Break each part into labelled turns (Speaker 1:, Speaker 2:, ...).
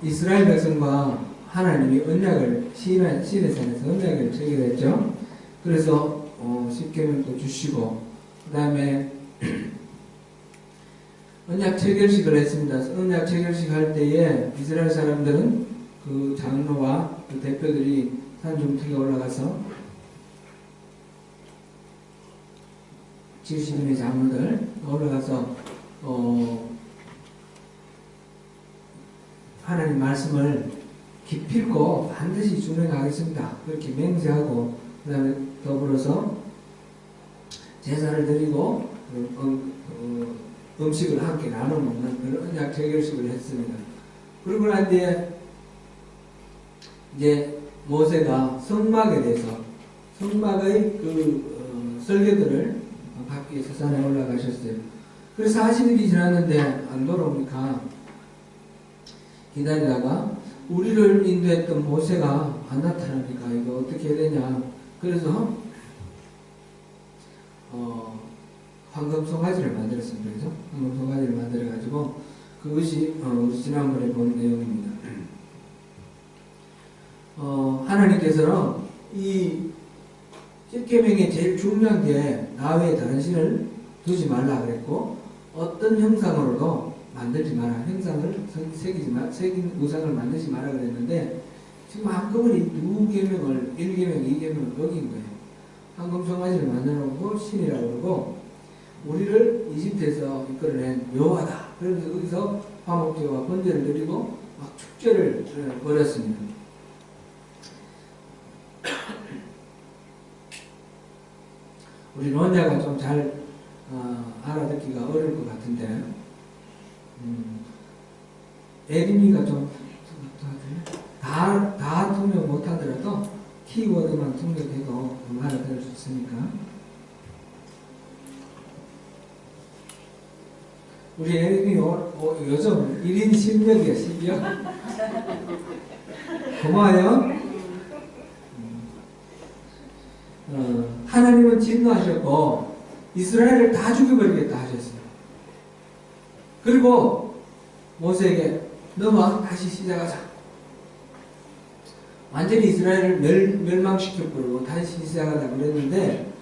Speaker 1: 이스라엘 백성과 하나님이 언약을 시내산에서 언약을 체결했죠. 그래서 십계명도 주시고 그 다음에 언약 체결식을 했습니다. 언약 체결식 할 때에 이스라엘 사람들은 그 장로와 그 대표들이 산중턱에 올라가서 70인의 장로들 올라가서 하나님 말씀을 기필코 반드시 준행하겠습니다. 그렇게 맹세하고 그 다음에 더불어서 제사를 드리고 음식을 함께 나눠 먹는 그런 언약 체결식을 했습니다. 그러고 난 뒤에 이제 모세가 성막에 대해서 성막의 설계들을 받기 위해서 산에 올라가셨어요. 그래서 40일이 지났는데 안 돌아오니까 기다리다가 우리를 인도했던 모세가 안 나타나니까 이거 어떻게 해야 되냐. 그래서 황금 송아지를 만들었습니다. 그죠? 황금 송아지를 만들어가지고 그것이 우리 지난번에 본 내용입니다. 하나님께서는 이 십계명의 제일 중요한 게 나 외에 다른 신을 두지 말라 그랬고 어떤 형상으로도 만들지 마라. 형상을 새긴 우상을 만들지 마라 그랬는데 지금 한꺼번에 두 계명을 1계명, 2계명을 어긴 거예요. 황금 송아지를 만들어 놓고 신이라고 그러고 우리를 이집트에서 이끌어낸 여호와다. 그래서 거기서 화목제와 번제를 드리고 막 축제를 벌였습니다. 우리 론자가 좀 잘 알아듣기가 어려울 것 같은데 에리미가 좀 다 통역 못하더라도 키워드만 통역해도 좀 알아들을 수 있으니까 우리 에리미 요즘 1인 10역이야 10역 고마워요. 하나님은 진노하셨고 이스라엘을 다 죽여버리겠다 하셨어요. 그리고 모세에게 너와 다시 시작하자. 완전히 이스라엘을 멸망시켜버리고 다시 시작하자 그랬는데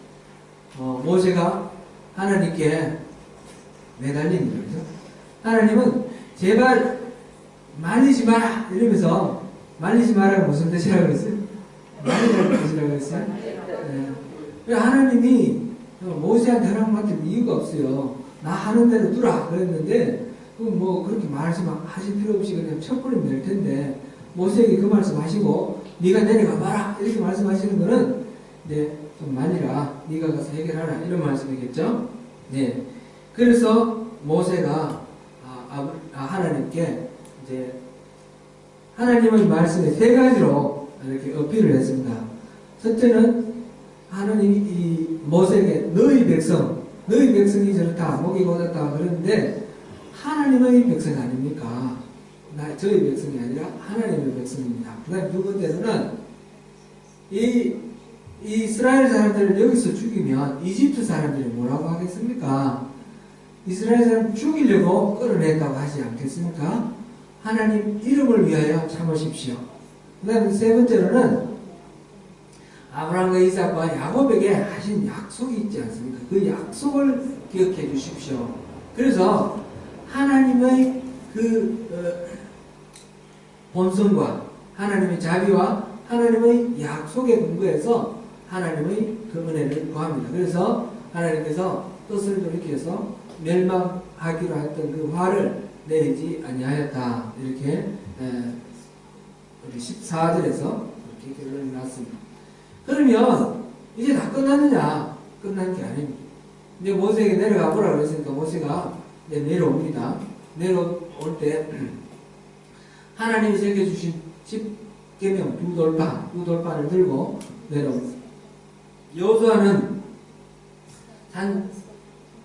Speaker 1: 모세가 하나님께 매달리는 거죠. 하나님은 제발 말리지 마라 이러면서 말리지 마라가 무슨 뜻이라고 했어요? 말리라는 뜻이라고 했어요? 네. 하나님이 모세한테 하라고 하는 이유가 없어요. 나 하는 대로 두라 그랬는데 뭐 그렇게 말씀하실 필요 없이 그냥 척불이면 될 텐데 모세에게 그 말씀하시고 네가 내려가 봐라 이렇게 말씀하시는 거는 이제 좀 말리라 네가 가서 해결하라 이런 말씀이겠죠. 네. 그래서 모세가 하나님께 이제 하나님의 말씀에 세 가지로 이렇게 어필을 했습니다. 첫째는 하나님이 이 모세에게 너희 백성이 저렇다 목이 곧았다 그러는데 하나님의 백성 아닙니까? 저희 백성이 아니라 하나님의 백성입니다. 그 다음 두 번째로는 이 이스라엘 사람들을 여기서 죽이면 이집트 사람들이 뭐라고 하겠습니까? 이스라엘 사람 죽이려고 끌어냈다고 하지 않겠습니까? 하나님 이름을 위하여 참으십시오. 그 다음에 세 번째로는 아브라함과 이삭과 야곱에게 하신 약속이 있지 않습니까? 그 약속을 기억해 주십시오. 그래서 하나님의 본성과 하나님의 자비와 하나님의 약속에 근거해서 하나님의 그 은혜를 구합니다. 그래서 하나님께서 뜻을 돌이켜서 멸망하기로 했던 그 화를 내리지 아니하였다. 이렇게 우리 14절에서 이렇게 결론이 났습니다. 그러면 이제 다 끝났느냐? 끝난 게 아닙니다. 이제 모세에게 내려가 보라 그랬으니까 모세가 이제 내려옵니다. 내려올 때 하나님이 새겨주신 10계명 두 돌판을 들고 내려옵니다. 여호수아는 산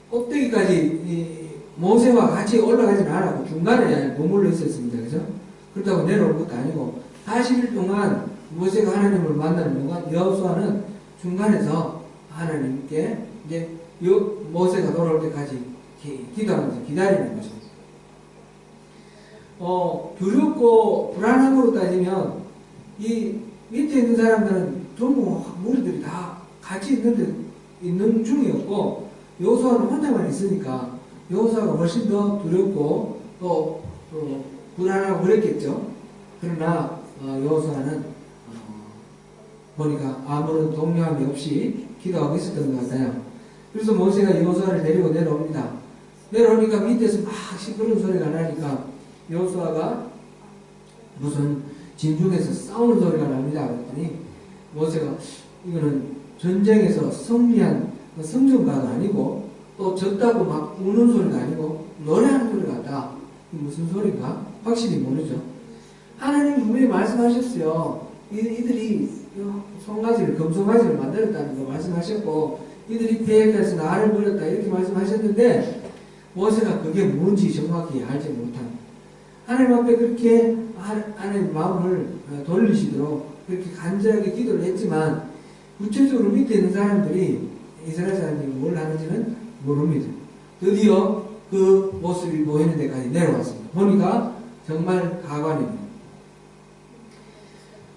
Speaker 1: 꼭대기까지 모세와 같이 올라가지는 않았고 중간에 머물러 있었습니다. 그죠? 그렇다고 내려올 것도 아니고 40일 동안 모세가 하나님을 만나는 동안 여호수아는 중간에서 하나님께 이제 모세가 돌아올 때까지 기도하면서 기다리는 것입니다. 두렵고 불안함으로 따지면 이 밑에 있는 사람들은 전부 무리들이 다 같이 있는 중이었고 여호수아는 혼자만 있으니까 여호수아가 훨씬 더 두렵고 또 불안하고 그랬겠죠. 그러나 여호수아는 보니까 아무런 동요함이 없이 기도하고 있었던 것 같아요. 그래서 모세가 여호수아를 데리고 내려옵니다. 내려오니까 밑에서 막 시끄러운 소리가 나니까 여호수아가 무슨 진중에서 싸우는 소리가 납니다. 그랬더니 모세가 이거는 전쟁에서 승리한 성전가가 아니고 또 졌다고 막 우는 소리가 아니고 노래하는 소리 같다. 무슨 소리인가? 확실히 모르죠. 하나님 분명히 말씀하셨어요. 이들이 송가지를 금송가지를 만들었다는 거 말씀하셨고 이들이 패해서 나를 버렸다 이렇게 말씀하셨는데 모세가 그게 뭔지 정확히 알지 못합니다. 하나님 앞에 그렇게 하나님 마음을 돌리시도록 그렇게 간절하게 기도를 했지만 구체적으로 밑에 있는 사람들이 이스라엘 사람들이 뭘 하는지는 모릅니다. 드디어 그 모습이 보이는 데까지 내려왔습니다. 보니까 정말 가관입니다.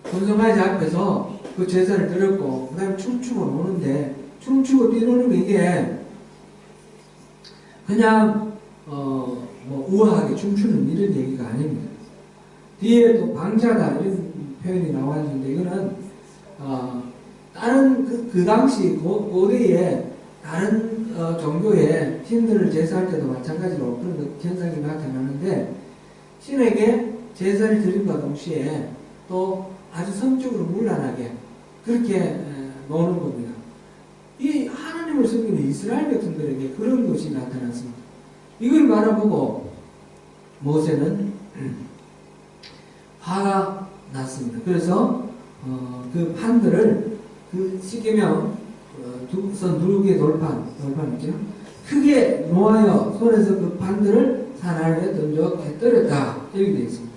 Speaker 1: 본성가지 앞에서 그 제사를 드렸고 그 다음에 춤추고 노는데 춤추고 뛰노는 게 이게 그냥 뭐 우아하게 춤추는 이런 얘기가 아닙니다. 뒤에 또 방자다 이런 표현이 나와 있는데 이거는 다른 그 당시 고대에 다른 종교의 신들을 제사할 때도 마찬가지로 그런 현상이 나타나는데 신에게 제사를 드림과 동시에 또 아주 성적으로 문란하게 그렇게 노는 겁니다. 이 하나님을 섬기는 이스라엘 백성들에게 그런 것이 나타났습니다. 이걸 바라보고 모세는 화가 났습니다. 그래서 그 판들을 그 십계명 선 두 개 돌판이죠. 크게 놓아여 손에서 그 판들을 산 아래에 던져 깨뜨렸다 이렇게 되어 있습니다.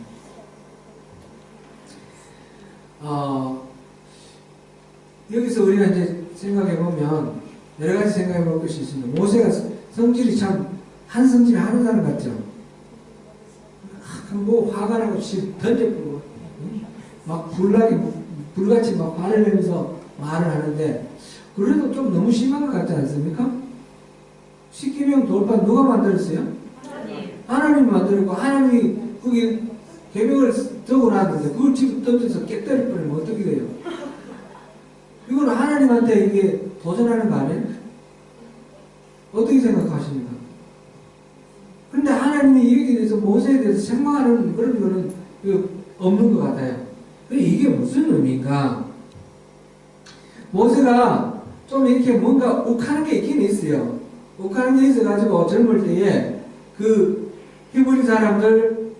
Speaker 1: 여기서 우리가 이제 생각해 보면 여러 가지 생각해 볼 것이 있습니다. 모세가 성질이 참 한 성질 하는 사람 같죠. 뭐 화가 나고 던져버리고 막 불같이 막 화를 내면서 말을 하는데 그래도 좀 너무 심한 것 같지 않습니까? 십계명 돌판 누가 만들었어요? 하나님이 만들었고 하나님이 거기 계명을 적어놨는데 그걸 지금 던져서 깨뜨려 버리면 어떻게 돼요? 이건 하나님한테 이게 도전하는 거 아니에요? 어떻게 생각하십니까? 근데 하나님이 여기에 대해서 모세에 대해서 책망하는 그런 거는 없는 것 같아요. 이게 무슨 의미인가? 모세가 좀 이렇게 뭔가 욱하는 게 있긴 있어요. 욱하는 게 있어가지고 젊을 때에 그 히브리 사람들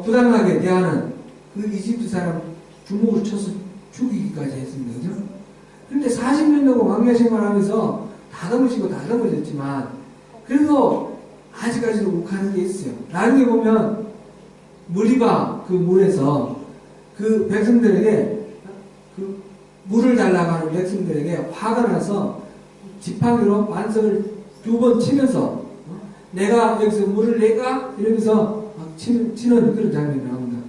Speaker 1: 부당하게 대하는 그 이집트 사람 주먹을 쳐서 죽이기까지 했습니다. 그죠? 근데 40년 동안 광야 생활하면서 다듬어졌지만 그래도 아직까지도 욱하는 게 있어요. 나중에 보면 무리바 그 물에서 그 백성들에게 그 물을 달라고 하는 백성들에게 화가 나서 지팡이로 반석을 2번 치면서 내가 여기서 물을 낼까? 이러면서 막 치는 그런 장면이 나옵니다.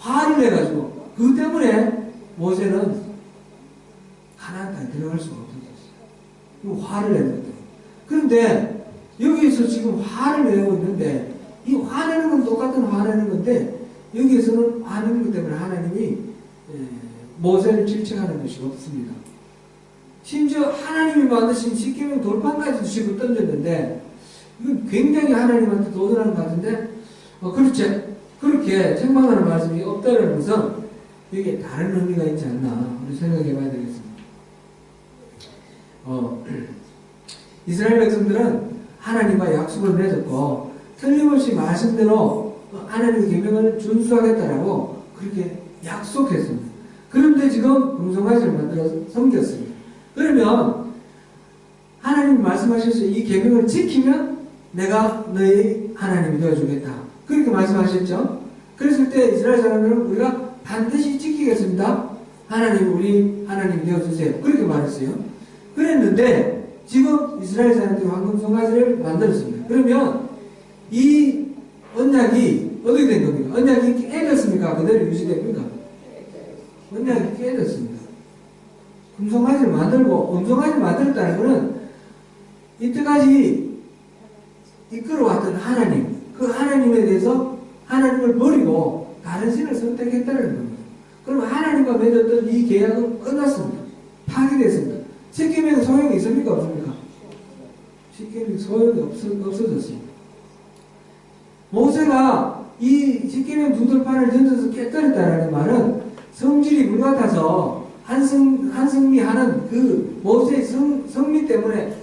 Speaker 1: 화를 내가지고 그 때문에 모세는 가나안 땅에 들어갈 수가 없었어요. 화를 내는 거죠. 그런데 여기에서 지금 화를 내고 있는데 이 화내는 건 똑같은 화내는 건데 여기에서는 화내는 것 때문에 하나님이 모세를 질책하는 것이 없습니다. 심지어 하나님이 만드신 십계명 돌판까지도 집어 던졌는데 이건 굉장히 하나님한테 도전하는 것 같은데 그렇게 책망하는 말씀이 없다는 것은 여기에 다른 의미가 있지 않나 우리 생각해 봐야 되겠습니다. 이스라엘 백성들은 하나님과 약속을 맺었고 틀림없이 말씀대로 하나님의 계명을 준수하겠다라고 그렇게 약속했습니다. 그런데 지금 금송아지를 만들어 섬겼습니다. 그러면 하나님이 말씀하셨어요. 이 계명을 지키면 내가 너희 하나님이 되어주겠다. 그렇게 말씀하셨죠. 그랬을 때 이스라엘 사람들은 우리가 반드시 지키겠습니다. 하나님 우리 하나님 되어주세요. 그렇게 말했어요. 그랬는데 지금 이스라엘 사람들이 황금 송아지를 만들었습니다. 그러면 이 언약이 어떻게 된 겁니까? 언약이 깨졌습니까? 그대로 유지됩니까? 언약이 깨졌습니다. 금송아지를 만들고, 금송아지를 만들었다는 것은 이때까지 이끌어왔던 하나님, 그 하나님에 대해서 하나님을 버리고 다른 신을 선택했다는 겁니다. 그럼 하나님과 맺었던 이 계약은 끝났습니다. 파기됐습니다. 십계명은 소용이 있습니까? 없습니까? 십계명이 소용이 없어졌습니다. 모세가 이 십계명 두들판을 던져서 깨뜨렸다는 말은 성질이 불같아서 한승미하는 그 모세의 성미 때문에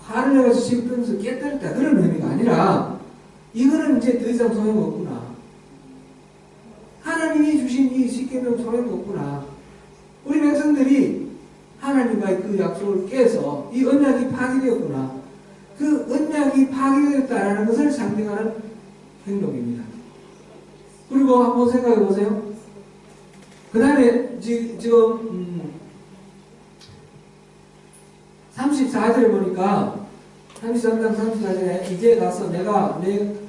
Speaker 1: 화를 내가지고 씹으면서 깨뜨렸다 그런 의미가 아니라 이거는 이제 더 이상 소용없구나. 하나님이 주신 이 십계명 소용없구나. 우리 백성들이 하나님과의 그 약속을 깨서 이 언약이 파기되었구나. 그 언약이 파기되었다는 것을 상징하는 행동입니다. 그리고 한번 생각해 보세요. 그 다음에 지금 34절에 보니까 33장 34절에 이제 가서 내가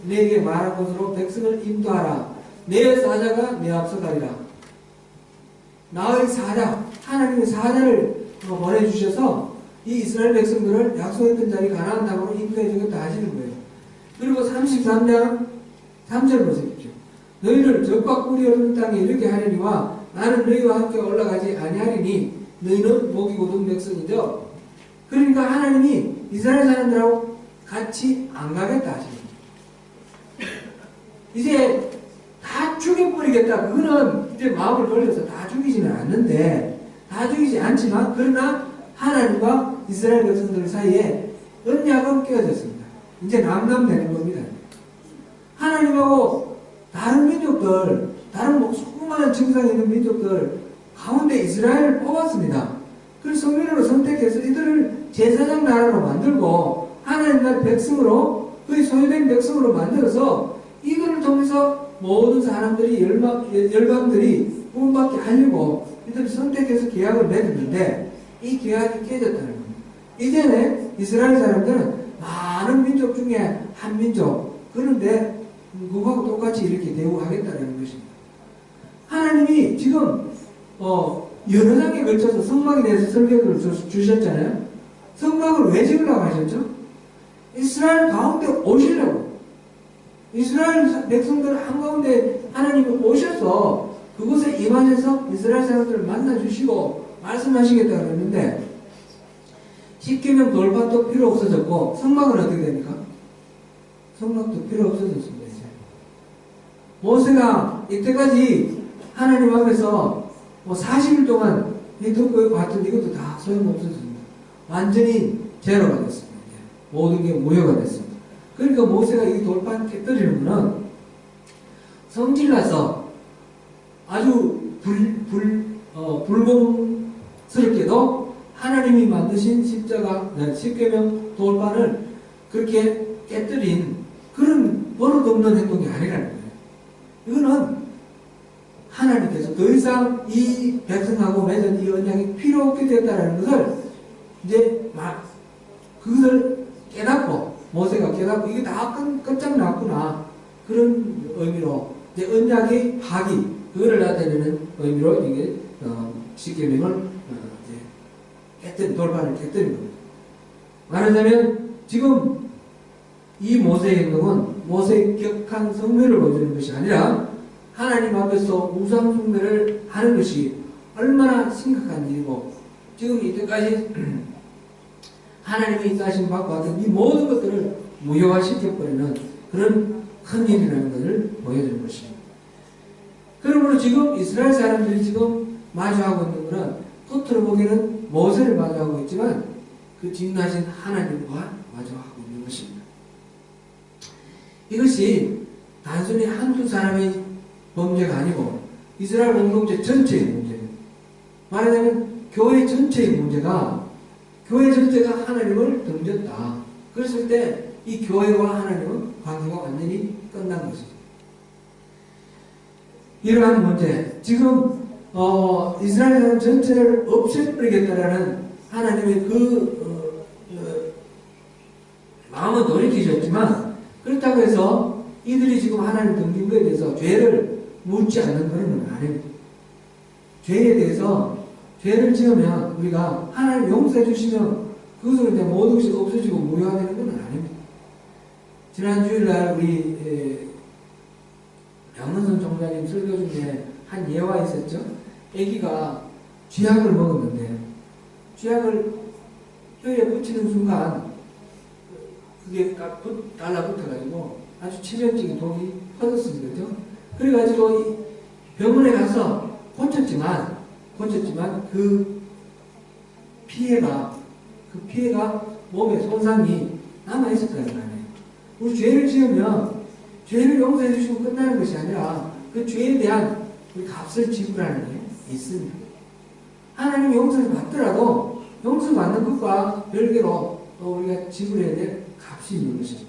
Speaker 1: 내게 말한 것으로 백성을 인도하라. 내 사자가 내 앞서 가리라. 나의 사자, 하나님의 사자를 보내주셔서 이 이스라엘 백성들을 약속했던 자리 가나안 땅으로 인도해 주겠다 하시는 거예요. 그리고 33장 3절 보십시오. 너희를 적과 꿀이 흐르는 땅에 이르게 하려니와 나는 너희와 함께 올라가지 아니하리니 너희는 목이 고든 백성이죠. 그러니까 하나님이 이스라엘 사람들하고 같이 안 가겠다 하시는 거예요. 이제 다 죽여버리겠다. 그거는 이제 마음을 돌려서 다 죽이지는 않는데, 다 죽이지 않지만, 그러나 하나님과 이스라엘 백성들 사이에 언약은 깨어졌습니다. 이제 남남되는 겁니다. 하나님하고 다른 민족들, 다른 수많은 증상이 있는 민족들 가운데 이스라엘을 뽑았습니다. 그래서 성민으로 선택해서 이들을 제사장 나라로 만들고 하나님 나라 백성으로, 그의 소유된 백성으로 만들어서 이들을 통해서 모든 사람들이 열방들이 구원받게 하려고 이들을 선택해서 계약을 맺었는데 이 계약이 깨졌다는 겁니다. 이제는 이스라엘 사람들은 많은 민족 중에 한 민족, 그런데 그거하고 똑같이 이렇게 대우하겠다는 것입니다. 하나님이 지금 여러 장에 걸쳐서 성막에 대해서 설교를 주셨잖아요. 성막을 왜 지으려고 하셨죠? 이스라엘 가운데 오시려고. 이스라엘 백성들 한가운데 하나님이 오셔서 그곳에 임하셔서 이스라엘 사람들을 만나주시고 말씀하시겠다고 했는데 십계명 돌판도 필요 없어졌고 성막은 어떻게 됩니까? 성막도 필요 없어졌습니다. 이제. 모세가 이때까지 하나님 앞에서 40일 동안 듣고 봤던 이것도 다 소용없어졌습니다. 완전히 제로가 됐습니다. 모든 게 무효가 됐습니다. 그러니까 모세가 이 돌판 깨뜨리는 것은 성질나서 아주 불공스럽게도 하나님이 만드신 십자가, 십계명 돌판을 그렇게 깨뜨린 그런 버릇없는 행동이 아니라는 거예요. 이거는 하나님께서 더 이상 이 백성하고 맺은 이 언약이 필요 없게 되었다는 것을 이제 그것을 깨닫고 모세가 깨닫고 이게 다 끝장났구나 그런 의미로 이제 언약의 파기 그거를 나타내는 의미로 이게 십계명을 깨뜨린 돌판을 깨뜨린 겁니다. 말하자면 지금 이 모세의 행동은 모세의 격한 성례를 보여주는 것이 아니라 하나님 앞에서 우상 숭배를 하는 것이 얼마나 심각한 일이고 지금 이때까지 하나님의 인자하심 받고 왔던 이 모든 것들을 무효화시켜버리는 그런 큰 일이라는 것을 보여주는 것입니다. 그러므로 지금 이스라엘 사람들이 지금 마주하고 있는 것은 겉으로 보기에는 모세를 마주하고 있지만 그 진노하신 하나님과 마주하고 있는 것입니다. 이것이 단순히 한두 사람의 범죄가 아니고 이스라엘 공동체 전체의 문제입니다. 말하자면 교회 전체의 문제가 교회 전체가 하나님을 던졌다. 그랬을 때 이 교회와 하나님은 관계가 완전히 끝난 것입니다. 이러한 문제, 지금 이스라엘 사람 전체를 없애버리겠다라는 하나님의 마음은 돌이키셨지만 그렇다고 해서 이들이 지금 하나님 등진 거에 대해서 죄를 묻지 않는 그런 건 아닙니다. 죄에 대해서 죄를 지으면 우리가 하나님 용서해 주시면 그것으로 이제 모든 것이 없어지고 무효화되는 건 아닙니다. 지난 주일날 우리 양문선 총장님 설교 중에 한 예화 있었죠. 아기가 쥐약을 먹었는데 쥐약을 혀에 붙이는 순간 그게 딱 달라붙어가지고 아주 치명적인 독이 퍼졌습니다. 그죠? 그래가지고 이 병원에 가서 고쳤지만 그 피해가 몸에 손상이 남아있었다는 거 아니에요. 우리 죄를 지으면 죄를 용서해 주시고 끝나는 것이 아니라 그 죄에 대한 그 값을 지불하는 게 있습니다. 하나님 용서를 받더라도 용서받는 것과 별개로 또 우리가 지불해야 될 값이 있는 것입니다.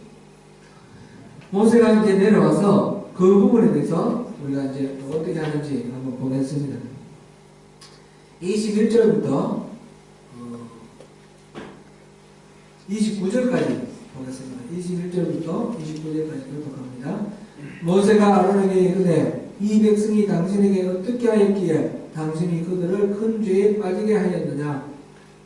Speaker 1: 모세가 이제 내려와서 그 부분에 대해서 우리가 이제 어떻게 하는지 한번 보겠습니다. 21절부터 29절까지 보겠습니다. 21절부터 29절까지 교독합니다. 모세가 아론에게 이르되 이 백성이 당신에게 어떻게 하였기에 당신이 그들을 큰 죄에 빠지게 하였느냐.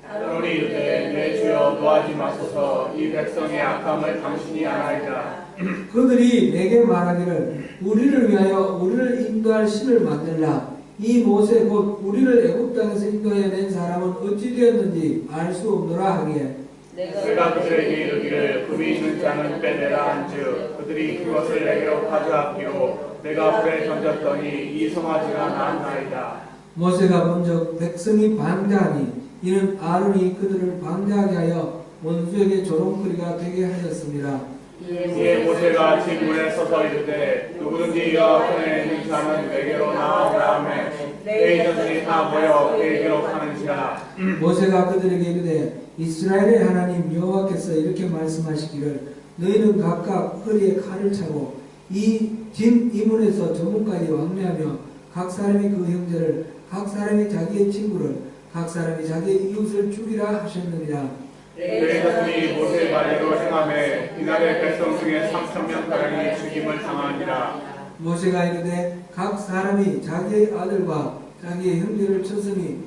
Speaker 2: 아론이 이르되 내 주여 노하지 마소서 이 백성의 악함을 당신이 아나이다.
Speaker 1: 그들이 내게 말하기를 우리를 위하여 우리를 인도할 신을 만들라. 이 모세 곧 우리를 애굽 땅에서 인도해 낸 사람은 어찌 되었는지 알 수 없노라 하기에
Speaker 2: 내가 그들에게 이르기를 금이 있는 자는 빼내라 한즉 그들이 그것을 내게로 가져왔기로 내가 불에 던졌더니 이 송아지가 나았나이다.
Speaker 1: 모세가 먼저 백성이 방자하니 이는 아론이 그들을 방자하게 하여 원수에게 조롱거리가 되게 하였습니다.
Speaker 2: 이에 모세가 진문에 서서 이르되 누구든지 여호와 편에 있는 자는 내게로 나아오라 하며 내 이전들이 다 모여 그에게로 가는지라.
Speaker 1: 모세가 그들에게 이르되 이스라엘의 하나님 여호와께서 이렇게 말씀하시기를 너희는 각각 허리에 칼을 차고 이 진 이문에서 저문까지 왕래하며 각 사람이 그 형제를 각 사람이 자기의 친구를 각 사람이 자기의 이웃을 죽이라 하셨느니라.
Speaker 2: 내 자손이 모세의 말대로 행하며 이날의 백성 중에 3,000명가량이 죽임을 당하니라.
Speaker 1: 모세가 이르되 각 사람이 자기의 아들과 자기의 형제를 쳤으니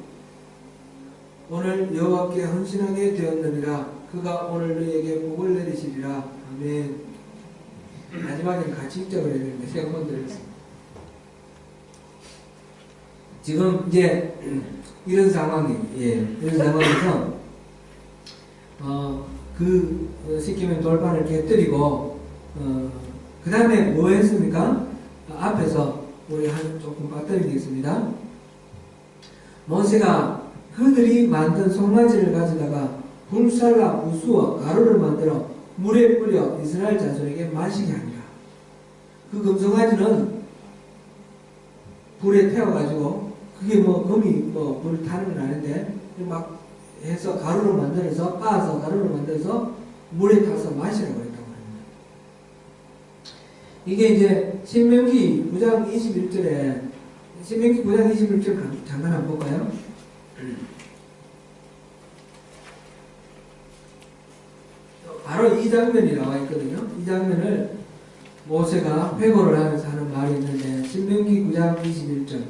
Speaker 1: 오늘 여호와께 헌신하게 되었느니라. 그가 오늘 너희에게 복을 내리시리라. 아멘. 마지막에는 같이 읽자고 했는데 제가 한번 드렸습니다. 지금 이제 이런 상황에서 시키면 돌판을 깨뜨리고 그 다음에 뭐 했습니까? 앞에서 우리 조금 빠뜨리겠습니다. 모세가 그들이 만든 송아지를 가져다가 불살라 우수와 가루를 만들어 물에 뿌려 이스라엘 자손에게 마시게 하니라. 그 금송아지는 불에 태워가지고 그게 금이 불 타는 건 아닌데 막 해서 가루를 만들어서 빻아서 가루를 만들어서 물에 타서 마시라고 했다고 합니다. 이게 이제 신명기 9장 21절에 신명기 9장 21절 잠깐 한번 볼까요? 바로 이 장면이 나와 있거든요. 이 장면을 모세가 회고를 하면서 하는 말이 있는데 신명기 9장 21절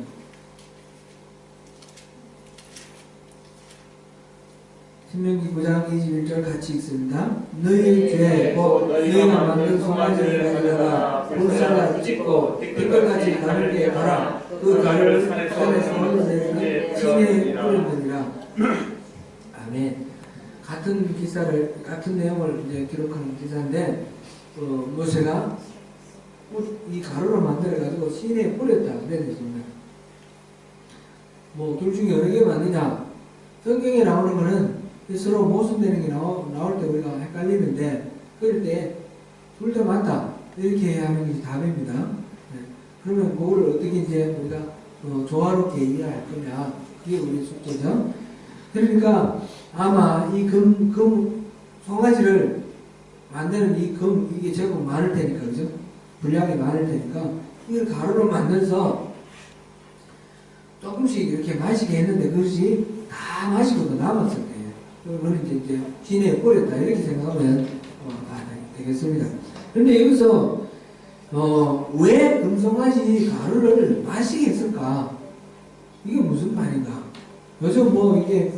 Speaker 1: 신명기 9장 21절 같이 읽습니다. 너희의 죄 곧 너희가 만든 송아지를 가져다가 불살라 찢고 티끌같이 가늘게 갈아 그 가루를 산에서 흘러내리는 시내에 뿌리느니라. 아멘. 같은 내용을 이제 기록하는 기사인데 모세가 이 가루를 만들어 가지고 시내에 뿌렸다 그랬습니다. 둘 중에 어느 게 맞느냐? 성경에 나오는 거는 서로 모순되는 게 나올 때 우리가 헷갈리는데 그럴 때 둘 다 맞다 이렇게 하는 게 답입니다. 네. 그러면 그걸 어떻게 이제 우리가 조화롭게 이해할 거냐? 그게 우리 숙제죠. 그러니까 아마 이 송아지를 만드는 이게 제법 많을 테니까, 그죠? 분량이 많을 테니까, 이걸 가루로 만들어서 조금씩 이렇게 마시게 했는데, 그것이 다 마시고도 남았을 거예요. 그걸 이제 시내에 뿌렸다, 이렇게 생각하면 되겠습니다. 그런데 여기서 왜 금송아지 가루를 마시게 했을까? 이게 무슨 말인가? 요즘 뭐 이게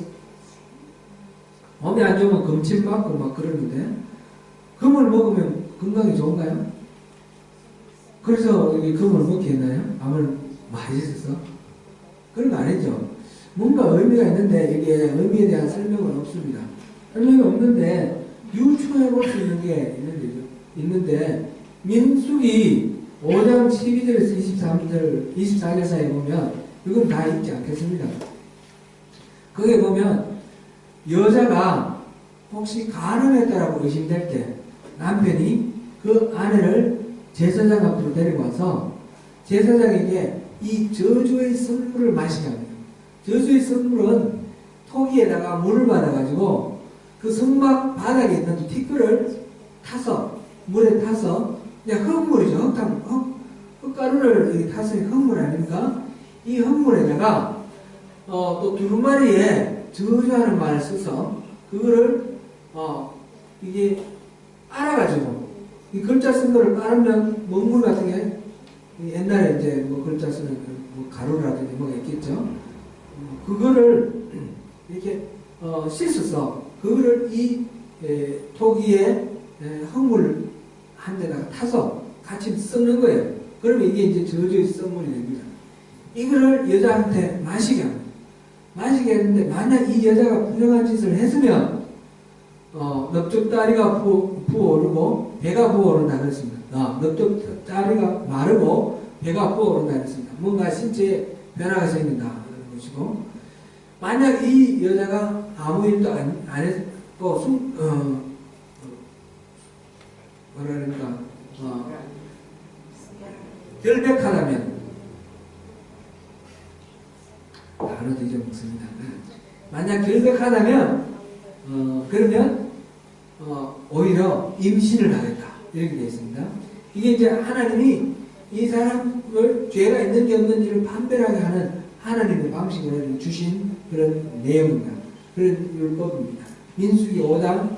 Speaker 1: 몸이 안 좋으면 금침 맞고 막 그러는데 금을 먹으면 건강이 좋은가요? 그래서 이게 금을 먹게 했나요? 암을 맛있어서? 그런 거 아니죠. 뭔가 의미가 있는데 이게 의미에 대한 설명은 없습니다. 설명이 없는데 유추해 볼 수 있는 게 있는데 민수기 5장 12절에서 24절 사이에 보면 이건 다 읽지 않겠습니다. 거기에 보면 여자가 혹시 간음했다라고 의심될 때 남편이 그 아내를 제사장 앞으로 데리고 와서 제사장에게 이 저주의 선물을 마시게 합니다. 저주의 선물은 토기에다가 물을 받아가지고 그 성막 바닥에 있는 티끌을 타서 물에 타서 그냥 흙물이죠. 흙가루를 타서 흙물 아닙니까? 이 흙물에다가 또 두루마리에 저주하는 말을 써서 그거를 이게 알아가지고 이 글자 쓴 거를 깔으면 먹물 같은 게 옛날에 이제 뭐 글자 쓰는 뭐 가루라든지 뭐가 있겠죠. 그거를 이렇게 씻어서 그거를 이 토기에 흙물 한 데다가 타서 같이 섞는 거예요. 그러면 이게 이제 저주의 선물이 됩니다. 이거를 여자한테 마시게 합니다. 마시게 했는데 만약 이 여자가 부정한 짓을 했으면 넓적다리가 부어오르고 배가 부어오른다 그랬습니다. 넓적다리가 마르고 배가 부어오른다 그랬습니다. 뭔가 신체에 변화가 생긴다 그런 것이고 만약 이 여자가 아무 일도 안 했고 뭐라 그럴까 결백하다면 단어도 잊어먹습니다. 만약 결백하다면 그러면 오히려 임신을 하겠다 이렇게 되어 있습니다. 이게 이제 하나님이 이 사람을 죄가 있는지 없는지를 판별하게 하는 하나님의 방식을 주신 그런 내용입니다. 그런 율법입니다. 민수기 5장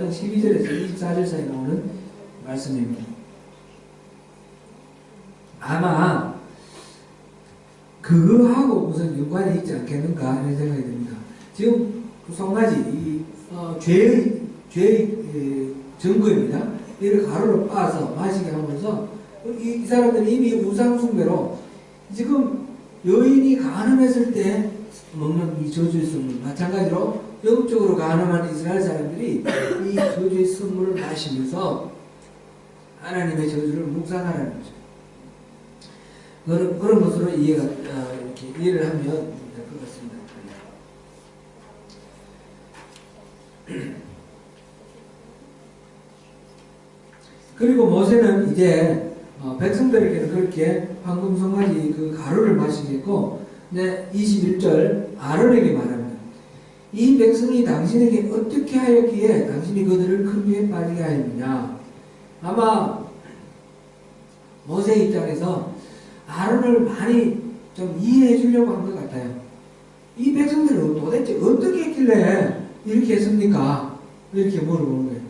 Speaker 1: 12절에서 24절 사이에 나오는 말씀입니다. 아마 그거하고 무슨 연관이 있지 않겠는가 이런 생각이 듭니다. 지금 송아지 죄의 증거입니다. 이를 가루로 빻아서 마시게 하면서 이 사람들이 이미 우상숭배로 지금 여인이 간음했을 때 먹는 이 저주의 선물 마찬가지로 영적으로 간음한 이스라엘 사람들이 이 저주의 선물을 마시면서 하나님의 저주를 묵상하라는 거죠. 그런 것으로 이해를 하면 될 것 같습니다. 그리고 모세는 이제 백성들에게는 그렇게 황금 송아지 그 가루를 마시겠고, 21절 아론에게 말합니다. 이 백성이 당신에게 어떻게 하였기에 당신이 그들을 큰 비에 빠지게 하였느냐. 아마 모세 입장에서 아론을 많이 좀 이해해 주려고 한 것 같아요. 이 백성들은 도대체 어떻게 했길래 이렇게 했습니까? 이렇게 물어보는 거예요.